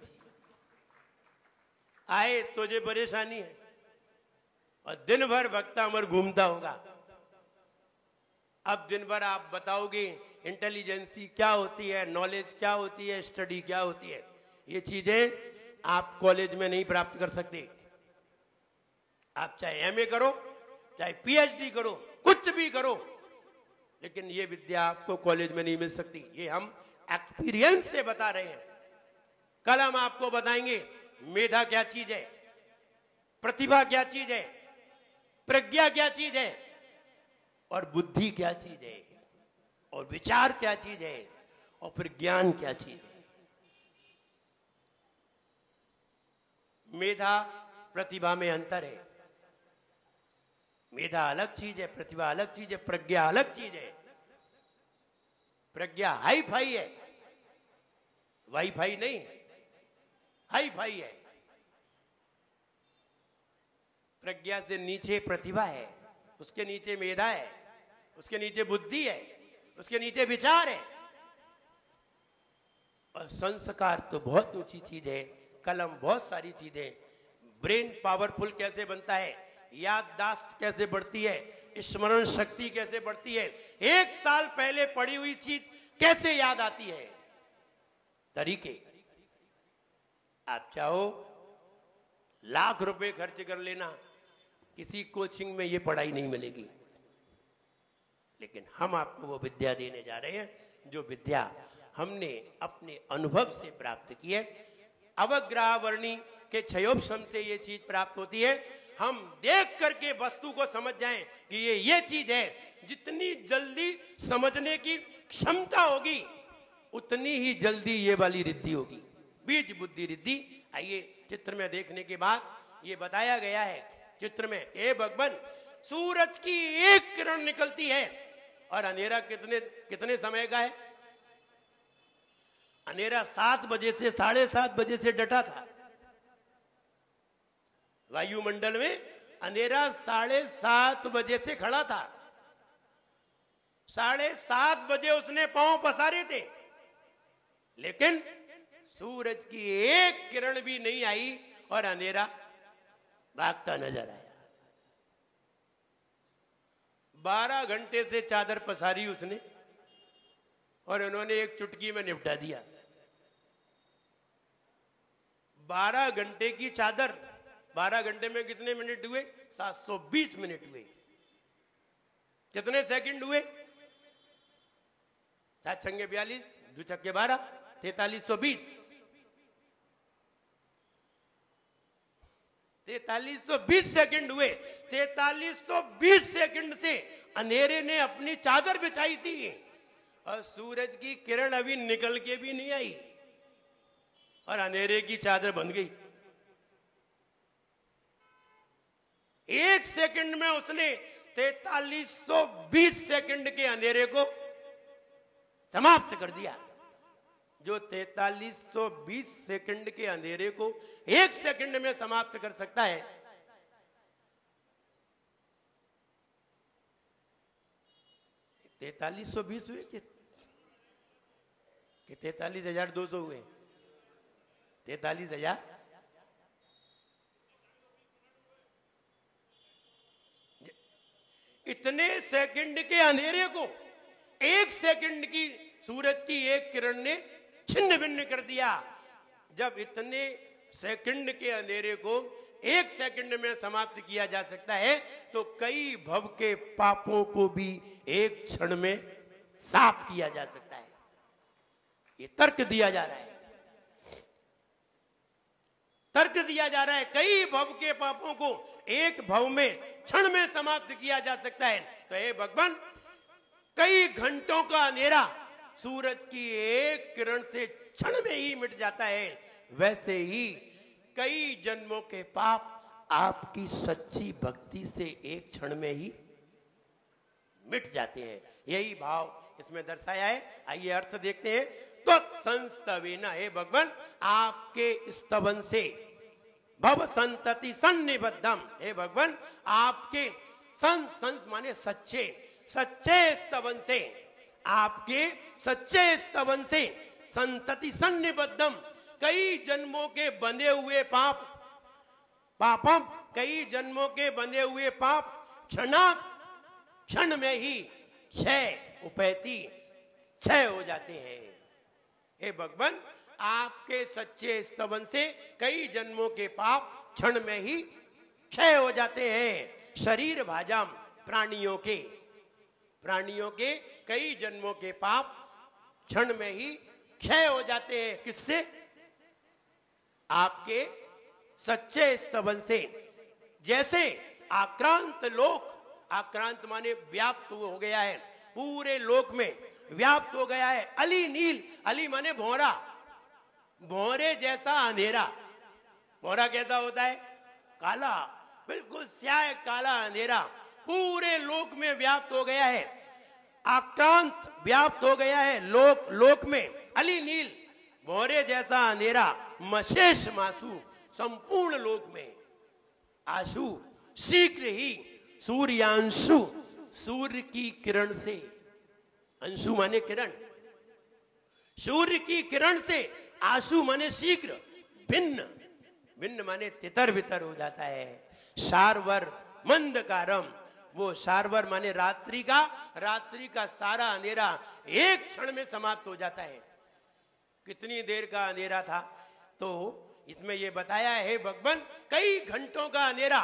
आए तुझे परेशानी है और दिन भर भक्तामर घूमता होगा। अब दिन भर आप बताओगे इंटेलिजेंसी क्या होती है, नॉलेज क्या होती है, स्टडी क्या होती है। ये चीजें आप कॉलेज में नहीं प्राप्त कर सकते। आप चाहे एमए करो, चाहे पीएचडी करो, कुछ भी करो, लेकिन ये विद्या आपको कॉलेज में नहीं मिल सकती। ये हम एक्सपीरियंस से बता रहे हैं। कल हम आपको बताएंगे मेधा क्या चीज है, प्रतिभा क्या चीज है, प्रज्ञा क्या चीज है, और बुद्धि क्या चीज है, और विचार क्या चीज है, और फिर ज्ञान क्या चीज है। मेधा प्रतिभा में अंतर है। मेधा अलग चीज है, प्रतिभा अलग चीज है, प्रज्ञा अलग चीज है। प्रज्ञा हाई फाई है, वाईफाई नहीं, हाई फाई है। प्रज्ञा से नीचे प्रतिभा है, उसके नीचे मेधा है, उसके नीचे बुद्धि है, उसके नीचे विचार है, और संस्कार तो बहुत ऊंची चीज है। कलम बहुत सारी चीजें। ब्रेन पावरफुल कैसे बनता है, याददाश्त कैसे बढ़ती है, स्मरण शक्ति कैसे बढ़ती है, 1 साल पहले पढ़ी हुई चीज कैसे याद आती है, तरीके। आप चाहो लाख रुपए खर्च कर लेना, किसी कोचिंग में ये पढ़ाई नहीं मिलेगी। लेकिन हम आपको वो विद्या देने जा रहे हैं जो विद्या हमने अपने अनुभव से प्राप्त की है। अवग्रह वर्णी के क्षयोपशम से ये चीज प्राप्त होती है। हम देख करके वस्तु को समझ जाएं कि ये चीज है। जितनी जल्दी समझने की क्षमता होगी उतनी ही जल्दी ये वाली रिद्धि होगी, बीज बुद्धि रिद्धि। आइए चित्र में देखने के बाद ये बताया गया है चित्र में, हे भगवान सूरज की एक किरण निकलती है और अंधेरा कितने समय का है? अंधेरा 7 बजे से 7:30 बजे से डटा था। वायुमंडल में अंधेरा 7:30 बजे से खड़ा था। 7:30 बजे उसने पांव पसारे थे, लेकिन सूरज की एक किरण भी नहीं आई और अंधेरा भागता नजर आया। 12 घंटे से चादर पसारी उसने और उन्होंने एक चुटकी में निपटा दिया। 12 घंटे की चादर, 12 घंटे में कितने मिनट हुए? 720 मिनट हुए। कितने सेकंड हुए? 7 छंगे 42, 2 छक्के 12, 4320। 4320 सेकंड हुए। 4320 सेकंड से अंधेरे ने अपनी चादर बिछाई थी और सूरज की किरण अभी निकल के भी नहीं आई और अंधेरे की चादर बंध गई। 1 सेकंड में उसने 4320 सेकंड के अंधेरे को समाप्त कर दिया। जो 4320 सेकंड के अंधेरे को 1 सेकंड में समाप्त कर सकता है, ते 4320 हुए कि 43,200 हुए? 43,000। इतने सेकंड के अंधेरे को 1 सेकंड की सूरज की एक किरण ने छिन्न भिन्न कर दिया। जब इतने सेकंड के अंधेरे को 1 सेकंड में समाप्त किया जा सकता है तो कई भव के पापों को भी एक क्षण में साफ किया जा सकता है। ये तर्क दिया जा रहा है, तर्क दिया जा रहा है। कई भव के पापों को एक भव में क्षण में समाप्त किया जा सकता है। तो हे भगवान, कई घंटों का अंधेरा सूरज की एक किरण से क्षण में ही मिट जाता है, वैसे ही कई जन्मों के पाप आपकी सच्ची भक्ति से एक क्षण में ही मिट जाते हैं। यही भाव इसमें दर्शाया है। आइए अर्थ देखते हैं। तो संस्तवेना, हे भगवान आपके स्तवन से भव संतति सन्निबद्धम, हे भगवान आपके संस माने सच्चे, सच्चे स्तवन से, आपके सच्चे स्तवन से संतति सन्निबद्धम, कई जन्मों के बंधे हुए पापम, कई जन्मों के बंधे हुए पाप क्षण में ही क्षय उपैती, क्षय हो जाते हैं। हे भगवान आपके सच्चे स्तवन से कई जन्मों के पाप क्षण में ही क्षय हो जाते हैं। शरीर भाजाम, प्राणियों के कई जन्मों के पाप क्षण में ही क्षय हो जाते हैं। किससे? आपके सच्चे स्तवन से। जैसे आक्रांत लोक, आक्रांत माने व्याप्त हो गया है, पूरे लोक में व्याप्त हो गया है। अली नील, अली माने भौरा, भौरे जैसा अंधेरा। भौरा कैसा होता है? काला, बिल्कुल स्याह काला अंधेरा पूरे लोक में व्याप्त हो गया है। आक्रांत व्याप्त हो गया है लोक में। अली नील, भौरे जैसा अंधेरा, मशेष मासु, संपूर्ण लोक में। आशु, शीघ्र ही सूर्यांशु, सूर्य की किरण से, अंशु माने किरण, सूर्य की किरण से, आशु माने शीघ्र, भिन्न, भिन्न माने तितर बितर हो जाता है। शारवर मंदकारम, वो शारवर माने रात्रि का सारा अंधेरा एक क्षण में समाप्त हो जाता है। कितनी देर का अंधेरा था? तो इसमें यह बताया है भगवान, कई घंटों का अंधेरा,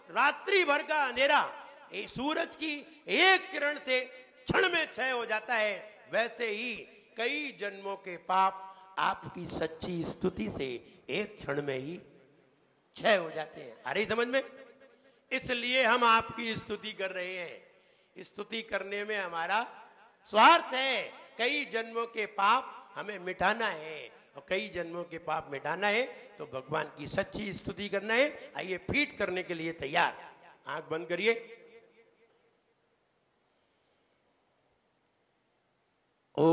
रात्रि भर का अंधेरा सूरज की एक किरण से क्षण में क्षय हो जाता है। वैसे ही कई जन्मों के पाप आपकी सच्ची स्तुति से एक क्षण में ही क्षय हो जाते हैं। आ रही समझ में? इसलिए हम आपकी स्तुति कर रहे हैं। स्तुति करने में हमारा स्वार्थ है। कई जन्मों के पाप हमें मिटाना है, और कई जन्मों के पाप मिटाना है तो भगवान की सच्ची स्तुति करना है। आइए फीट करने के लिए तैयार। आंख बंद करिए। ओ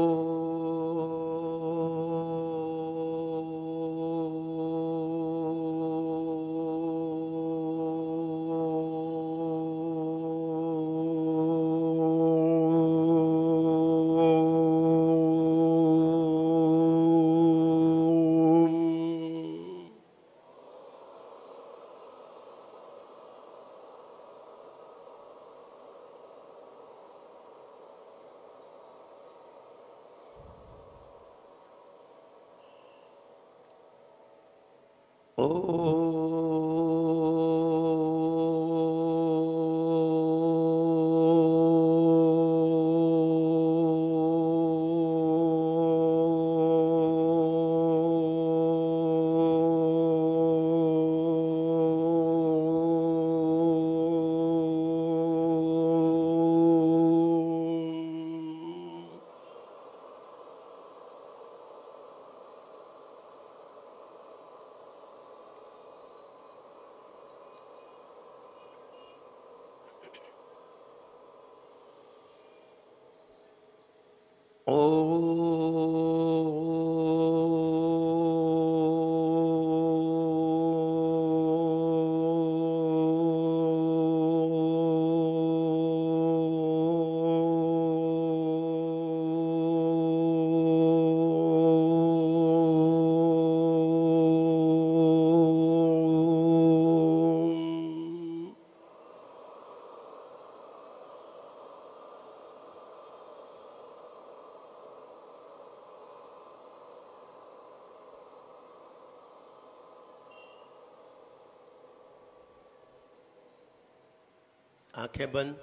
आंखें बंद।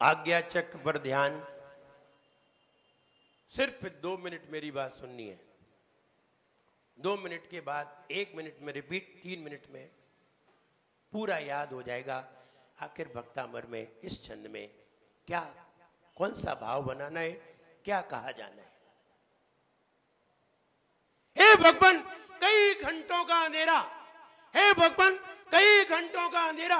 आज्ञा चक्र पर ध्यान। सिर्फ 2 मिनट मेरी बात सुननी है। 2 मिनट के बाद 1 मिनट में रिपीट, 3 मिनट में पूरा याद हो जाएगा। आखिर भक्तामर में इस छंद में क्या, कौन सा भाव बनाना है, क्या कहा जाना है। हे भगवान, कई घंटों का अंधेरा, हे भगवान, कई घंटों का अंधेरा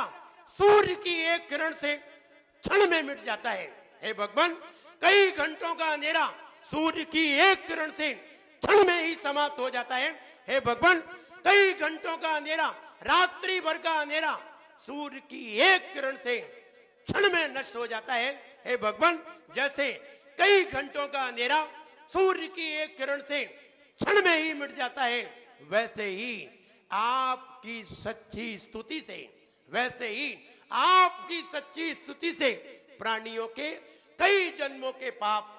सूर्य की एक किरण से क्षण में मिट जाता है। हे भगवान, कई घंटों का अंधेरा सूर्य की एक किरण से क्षण में ही समाप्त हो जाता है। हे भगवान, कई घंटों का अंधेरा, रात्रि भर का अंधेरा सूर्य की एक किरण से क्षण में नष्ट हो जाता है। हे भगवान, जैसे कई घंटों का अंधेरा सूर्य की एक किरण से क्षण में ही मिट जाता है, वैसे ही आपकी सच्ची स्तुति से, वैसे ही आपकी सच्ची स्तुति से प्राणियों के कई जन्मों के पाप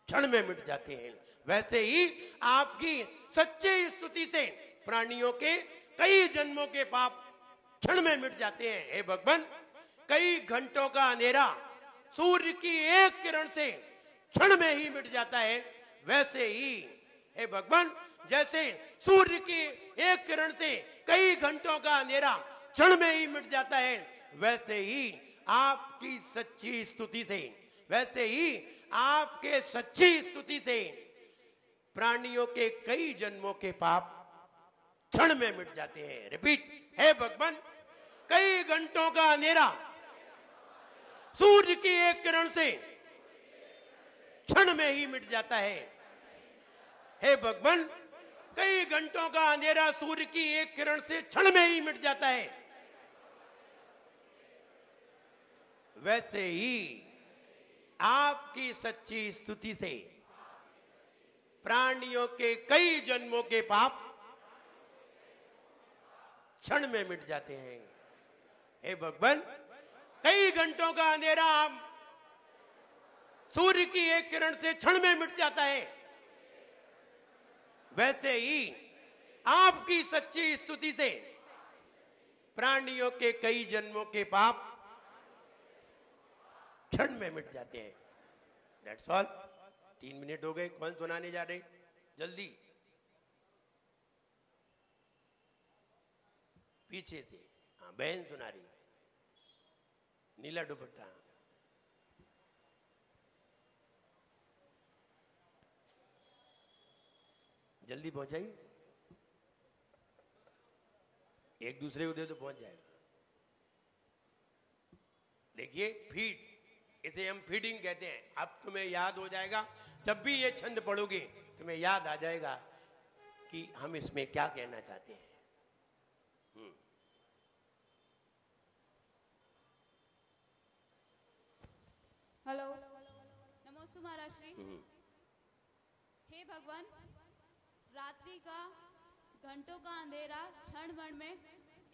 क्षण में मिट जाते हैं। वैसे ही आपकी सच्ची स्तुति से प्राणियों के कई जन्मों के पाप क्षण में मिट जाते हैं। हे भगवान, कई घंटों का अंधेरा सूर्य की एक किरण से क्षण में ही मिट जाता है, वैसे ही हे भगवान, जैसे सूर्य की एक किरण से कई घंटों का अंधेरा क्षण में ही मिट जाता है, वैसे ही आपकी सच्ची स्तुति से, वैसे ही आपके सच्ची स्तुति से प्राणियों के कई जन्मों के पाप क्षण में मिट जाते हैं। रिपीट। हे भगवान, कई घंटों का अंधेरा सूर्य की एक किरण से क्षण में ही मिट जाता है। हे भगवान, कई घंटों का अंधेरा सूर्य की एक किरण से क्षण में ही मिट जाता है, वैसे ही आपकी सच्ची स्तुति से प्राणियों के कई जन्मों के पाप क्षण में मिट जाते हैं। हे भगवान, कई घंटों का अंधेरा सूर्य की एक किरण से क्षण में मिट जाता है, वैसे ही आपकी सच्ची स्तुति से प्राणियों के कई जन्मों के पाप क्षण में मिट जाते हैं। That's all। 3 मिनट हो गए। कौन सुनाने जा रहे? जल्दी। पीछे से। हाँ बहन सुनारी, नीला दुपट्टा। जल्दी पहुंचाइए, एक दूसरे को दे तो पहुंच जाएगा। देखिए फीड, इसे हम फीडिंग कहते हैं। अब तुम्हें याद हो जाएगा, जब भी ये छंद पढ़ोगे तुम्हें याद आ जाएगा कि हम इसमें क्या कहना चाहते हैं। हेलो, नमोस्तु महाराष्ट्री। हे भगवान, रात्रि का घंटों का अंधेरा क्षण भर में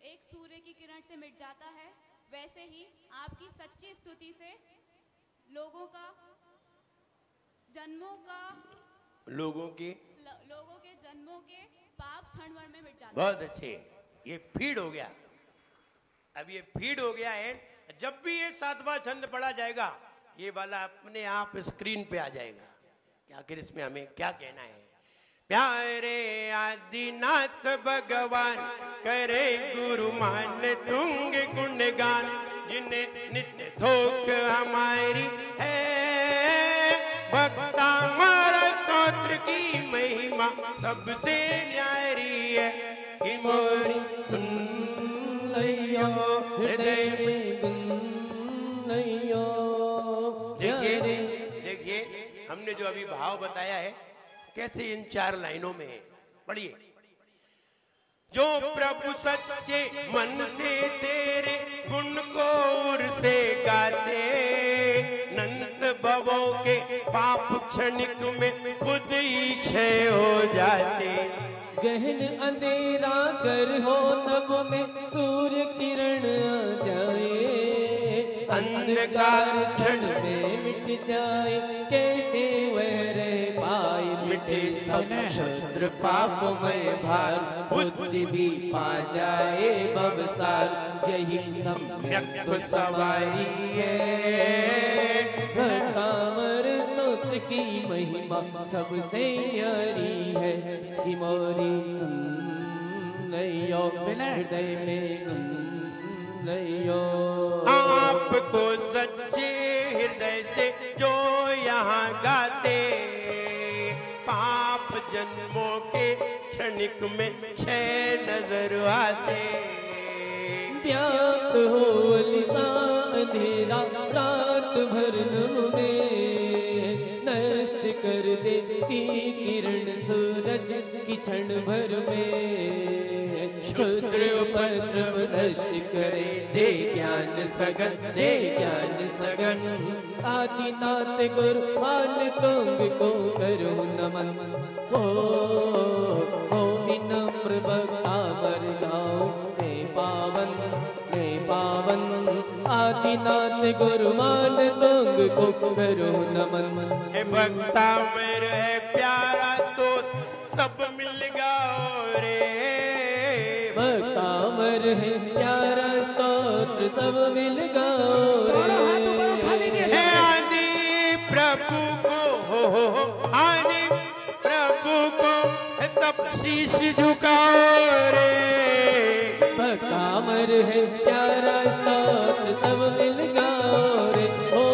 एक सूर्य की किरण से मिट जाता है, वैसे ही आपकी सच्ची स्तुति से लोगों के जन्मों के पाप क्षण भर में मिट जाते हैं। बहुत अच्छे, ये फीड हो गया। अब ये फीड हो गया है, जब भी ये 7वां छंद पढ़ा जाएगा ये वाला अपने आप स्क्रीन पे आ जाएगा कि आखिर इसमें हमें क्या कहना है। प्यारे आदिनाथ भगवान करे गुरु मान तुंग गुणगान, जिन्हें नित्य थोक हमारी है, भक्ता हमारा स्तोत्र की महिमा सबसे न्यारी है। कि मोरी सुन लियो हृदय में गुन लियो। देखिए हमने जो अभी भाव बताया है कैसे इन 4 लाइनों में है, पढ़िए। जो प्रभु सच्चे मन से तेरे गुण को उर से गाते, नंत भवों के पाप क्षणिक में खुद ही क्षय हो जाते। गहन अंधेरा कर हो तब में सूर्य किरण आ जाए, अंधकार क्षण में मिट जाए, कैसे वह रह पाए। मिटे सब शस्त्र पाप में भार, बुद्धि भी पा जाए बबसार, यही सम्यक सवारी है। भक्तामर स्तोत्र की महिमा सबसे न्यारी है। कि मोरी सुन लियो हृदय में गुन लियो। आपको सच्चे हृदय से जो यहाँ गाते, पाप जन्मों के क्षणिक में क्षय नजर आते। व्याप्त हो लिसा अंधेरा रात भर नम में, नष्ट कर देती किरण सूरज की क्षण भर में। क्षुद्र उपद्रव नष्ट करे दे ज्ञान सगन, दे ज्ञान सगन। आदिनाथ गुरु मान तुंग को करो नमन। हो विनम्र भक्तामर गाँव में पावन, में पावन। आदिनाथ गुरु मान तुंग को करो नमन। हे भक्ता मेरे है प्यारा स्तोत्र सब मिल गाओ रे। भक्तामर है प्यारा स्तोत्र सब मिल गाओ रे। हे आदि प्रभु को हो, आदि प्रभु को सब शीश झुकाओ रे। भक्तामर है प्यारा स्तोत्र सब मिल गाओ रे। ओ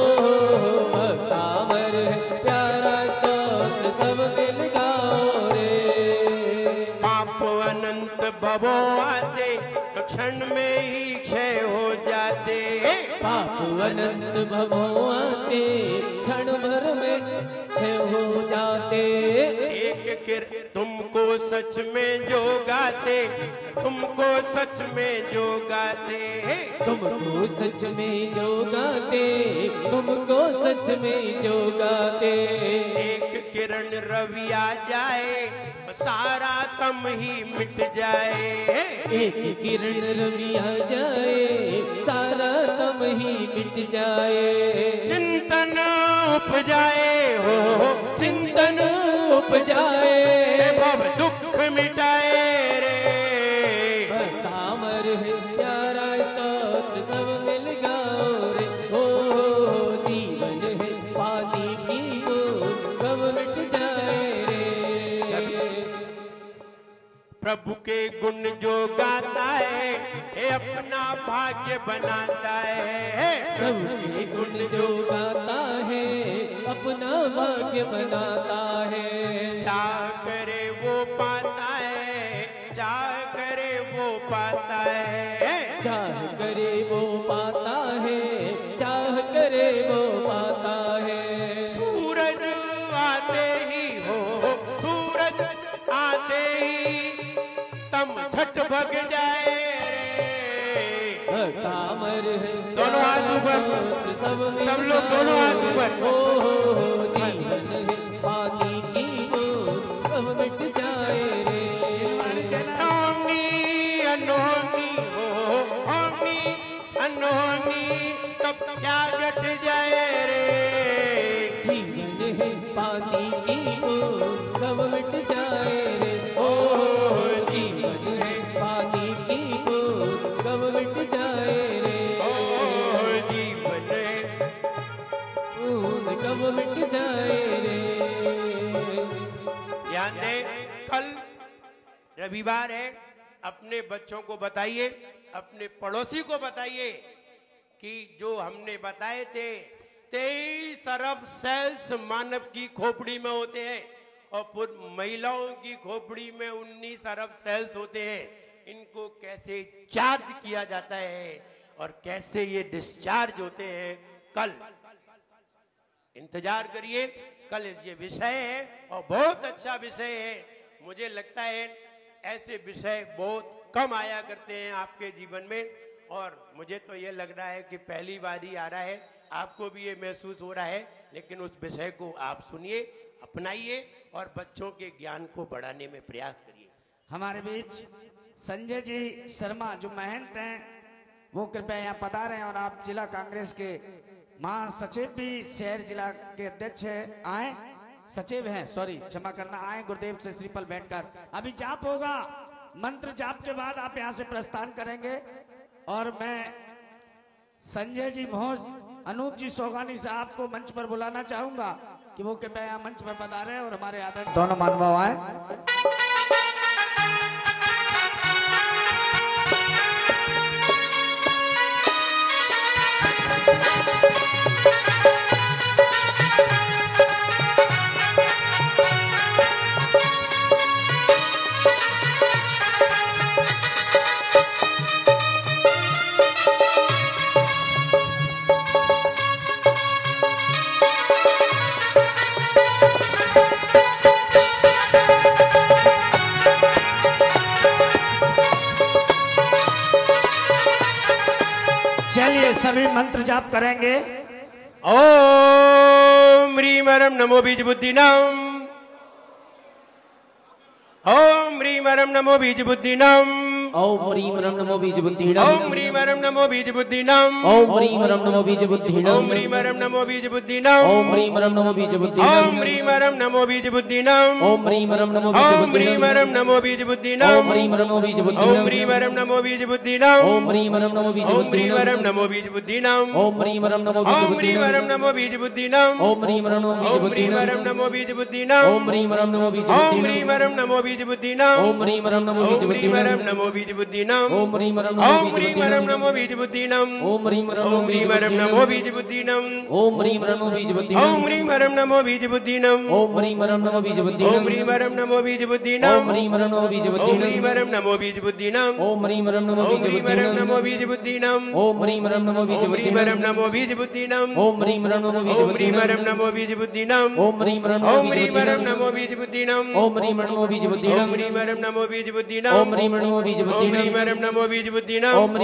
भक्तामर है प्यारा स्तोत्र सब मिल गाओ रे। पाप अनंत भवों आते क्षण में ही क्षय हो जाते। पाप अनंत भवों आते क्षण भर में क्षय हो जाते। एक किर तुमको सच में जो गाते, तुमको सच में जो गाते, तुमको सच में जो गाते, तुमको सच में जो गाते। एक किरण रवि आ जाए सारा तम ही मिट जाए। एक किरण रवि आ जाए सारा तम ही मिट जाए। चिंतन उपजाए हो, चिंतन उपजाए, भव दुख मिटाए रे। भक्तामर है प्यारा स्तोत्र सब मिल गाओ रे। हो जीवन है पानी की को कब मिट जाए रे। प्रभु के गुण जो गाता है ये अपना भाग्य बनाता है। प्रभु के गुण जो गाता है अपना भाग्य बनाता है। चाह करे वो पाता है, चाह करे वो पाता है, चाह करे वो पाता है, चाह करे वो पाता है। सूरज आते ही हो, सूरज आते ही तम झट भग जाए रे। कामर है दोनों हाथ ऊपर, सब लोग दोनों हाथ ऊपर। जीवन है पानी की वो कब मिट जाए रे। अनोनी हो, अनोनी तब क्या घट जाए रे। जीवन है पानी की वो कब मिट जाए रे। ओ जीवन है पानी की वो कब मिट जाए रे। ओ जीवन है कब मिट जाए रे। ध्यान दे, कल रविवार है। अपने बच्चों को बताइए, अपने पड़ोसी को बताइए कि जो हमने बताए थे 23 अरब सेल्स मानव की खोपड़ी में होते हैं और महिलाओं की खोपड़ी में 19 अरब सेल्स होते हैं। इनको कैसे चार्ज किया जाता है और कैसे ये डिस्चार्ज होते हैं, कल इंतजार करिए। कल ये विषय है और बहुत अच्छा विषय है। मुझे लगता है ऐसे विषय बहुत कम आया करते हैं आपके जीवन में और मुझे तो ये लग रहा है कि पहली बार ही आ रहा है। आपको भी ये महसूस हो रहा है, लेकिन उस विषय को आप सुनिए, अपनाइए और बच्चों के ज्ञान को बढ़ाने में प्रयास करिए। हमारे बीच संजय जी शर्मा जो महंत हैं वो कृपया यहाँ पधारे हैं और आप जिला कांग्रेस के महासचिव भी शहर जिला के अध्यक्ष आए, सचिव हैं, सॉरी क्षमा करना, आए गुरुदेव से श्रीफल बैठकर। अभी जाप होगा, मंत्र जाप के बाद आप यहाँ से प्रस्थान करेंगे और मैं संजय जी भोज, अनूप जी सोगानी साहब को मंच पर बुलाना चाहूंगा कि वो कृपया यहाँ मंच पर पधारे और हमारे आदर दोनों महानुभाव आए। चलिए सभी मंत्र जाप करेंगे। ओम ह्रीम हरम नमो बीज बुद्धि नाम, ओम ह्रीम हरम नमो बीज बुद्धि नाम, ओम ह्रीम हरम नमो बीज बुद्धि नाम, ओम ह्रीम हरम नमो बीज बुद्धि नाम, ओम ह्रीम हरम नमो बीज बुद्धि नाम, ओम ह्रीम हरम नमो बीज बुद्धि नाम, ओम ह्रीम हरम नमो बीज बुद्धि नाम, ओम ह्रीम हरम नमो बीज बुद्धि नाम, ओम ह्रीम हरम नमो बीज बुद्धि नाम, ओम ह्रीम हरम नमो बीज बुद्धि नाम, ओम ह्रीम हरम नमो बीज बुद्धि नाम, ओम ह्रीम हरम नमो बीज बुद्धि नाम, ओम ह्रीम हरम नमो बीज ओम ह्रीम हरम नमो बीज बुद्धि नाम, ओम ह्रीम हरम नमो बीज बुद्धि नाम, ओम ह्रीम हरम नमो बीज बुद्धि नाम, ओम ह्रीम हरम नमो बीज बुद्धि नाम, ओम ह्रीम हरम नमो बीज बुद्धि नाम, ओम ह्रीम हरम नमो बीज बुद्धि नाम, ओम ह्रीम हरम नमो बीज बुद्धि नाम, ओम ह्रीम हरम नमो बीज बुद्धि नाम, ओम ह्रीम हरम नमो बीज बुद्धि नाम, ओम ह्रीम हरम नमो बीज बुद्धि नाम, ओम ह्रीम हरम नमो बीज बुद्धि नाम, ओम ह्रीम हरम नमो बीज बुद्धि ओम नाम, ह्रीम हरम नमो बीज बुद्धि नाम, ओम ह्रीम हरम नमो ओम बीज ह्रीम हरम नमो बीज बुद्धि नाम, ओम ह्रीम हरम नमो बीज ओम बुद्धि ह्रीम नाम, हरम नमो बीज बुद्धि नाम, ओम ह्रीम हरम ओम नमो ह्रीम बीज हरम बुद्धि नमो नाम, बीज बुद्धि नाम, ओम ह्रीम हरम नमो बीज बुद्धि नाम, ओम ह्रीम हरम नमो बीज बुद्धि नाम, ओम ह्रीम हरम नमो बीज बुद्धि ओम ह्रीम नाम, हरम नमो बीज बुद्धि नाम, ओम ह्रीम हरम नमो बीज बुद्धि नाम, ओम ह्रीम हरम नमो बीज बुद्धि नाम, ओम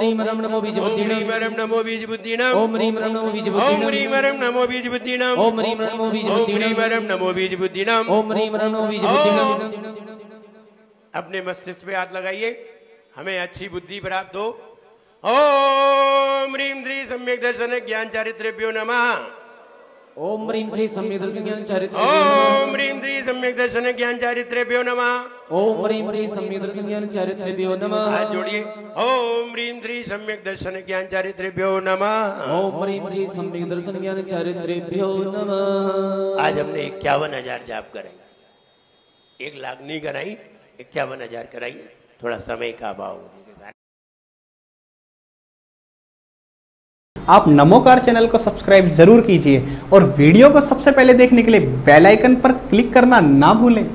ह्रीम हरम नमो बीज ओम बुद्धि ह्रीम नाम, हरम नमो बीज बुद्धि नाम, ओम ह्रीम हरम नमो बीज बुद्धि ओम नाम, ह्रीम हरम नमो बीज बुद्धि नाम, ओम ह्रीम हरम नमो बीज ओम बुद्धि ह्रीम नाम, हरम नमो बीज बुद्धि नाम। ओम ह्रीम हरम नमो बीज बुद्धि नाम। अपने मस्तिष्क पे हाथ लगाइए, हमें अच्छी बुद्धि प्राप्त हो। ओम ह्रीम श्री सम्यक दर्शन ज्ञान चारित्र्यभ्यो नमः। ओम ह्रीम श्री सम्यक दर्शन ज्ञान चारित्र, ओम ह्रीम श्री सम्यक दर्शन ज्ञान चारित्र्यभ्यो नमः। ओम ह्रीम श्री सम्यक दर्शन ज्ञान चारित्र्यभ्यो नमः। हाथ जोड़िए। ओम ह्रीम श्री सम्यक दर्शन ज्ञान चारित्र्यभ्यो नमः। ओम ह्रीम श्री सम्यक दर्शन ज्ञान चारित्र्यभ्यो नमः। आज हमने 51,000 जाप करेंगे। 1,00,000 नहीं कराई, 51,000 कराइए, थोड़ा समय का अभाव होने के कारण। आप नमोकार चैनल को सब्सक्राइब जरूर कीजिए और वीडियो को सबसे पहले देखने के लिए बेल आइकन पर क्लिक करना ना भूलें।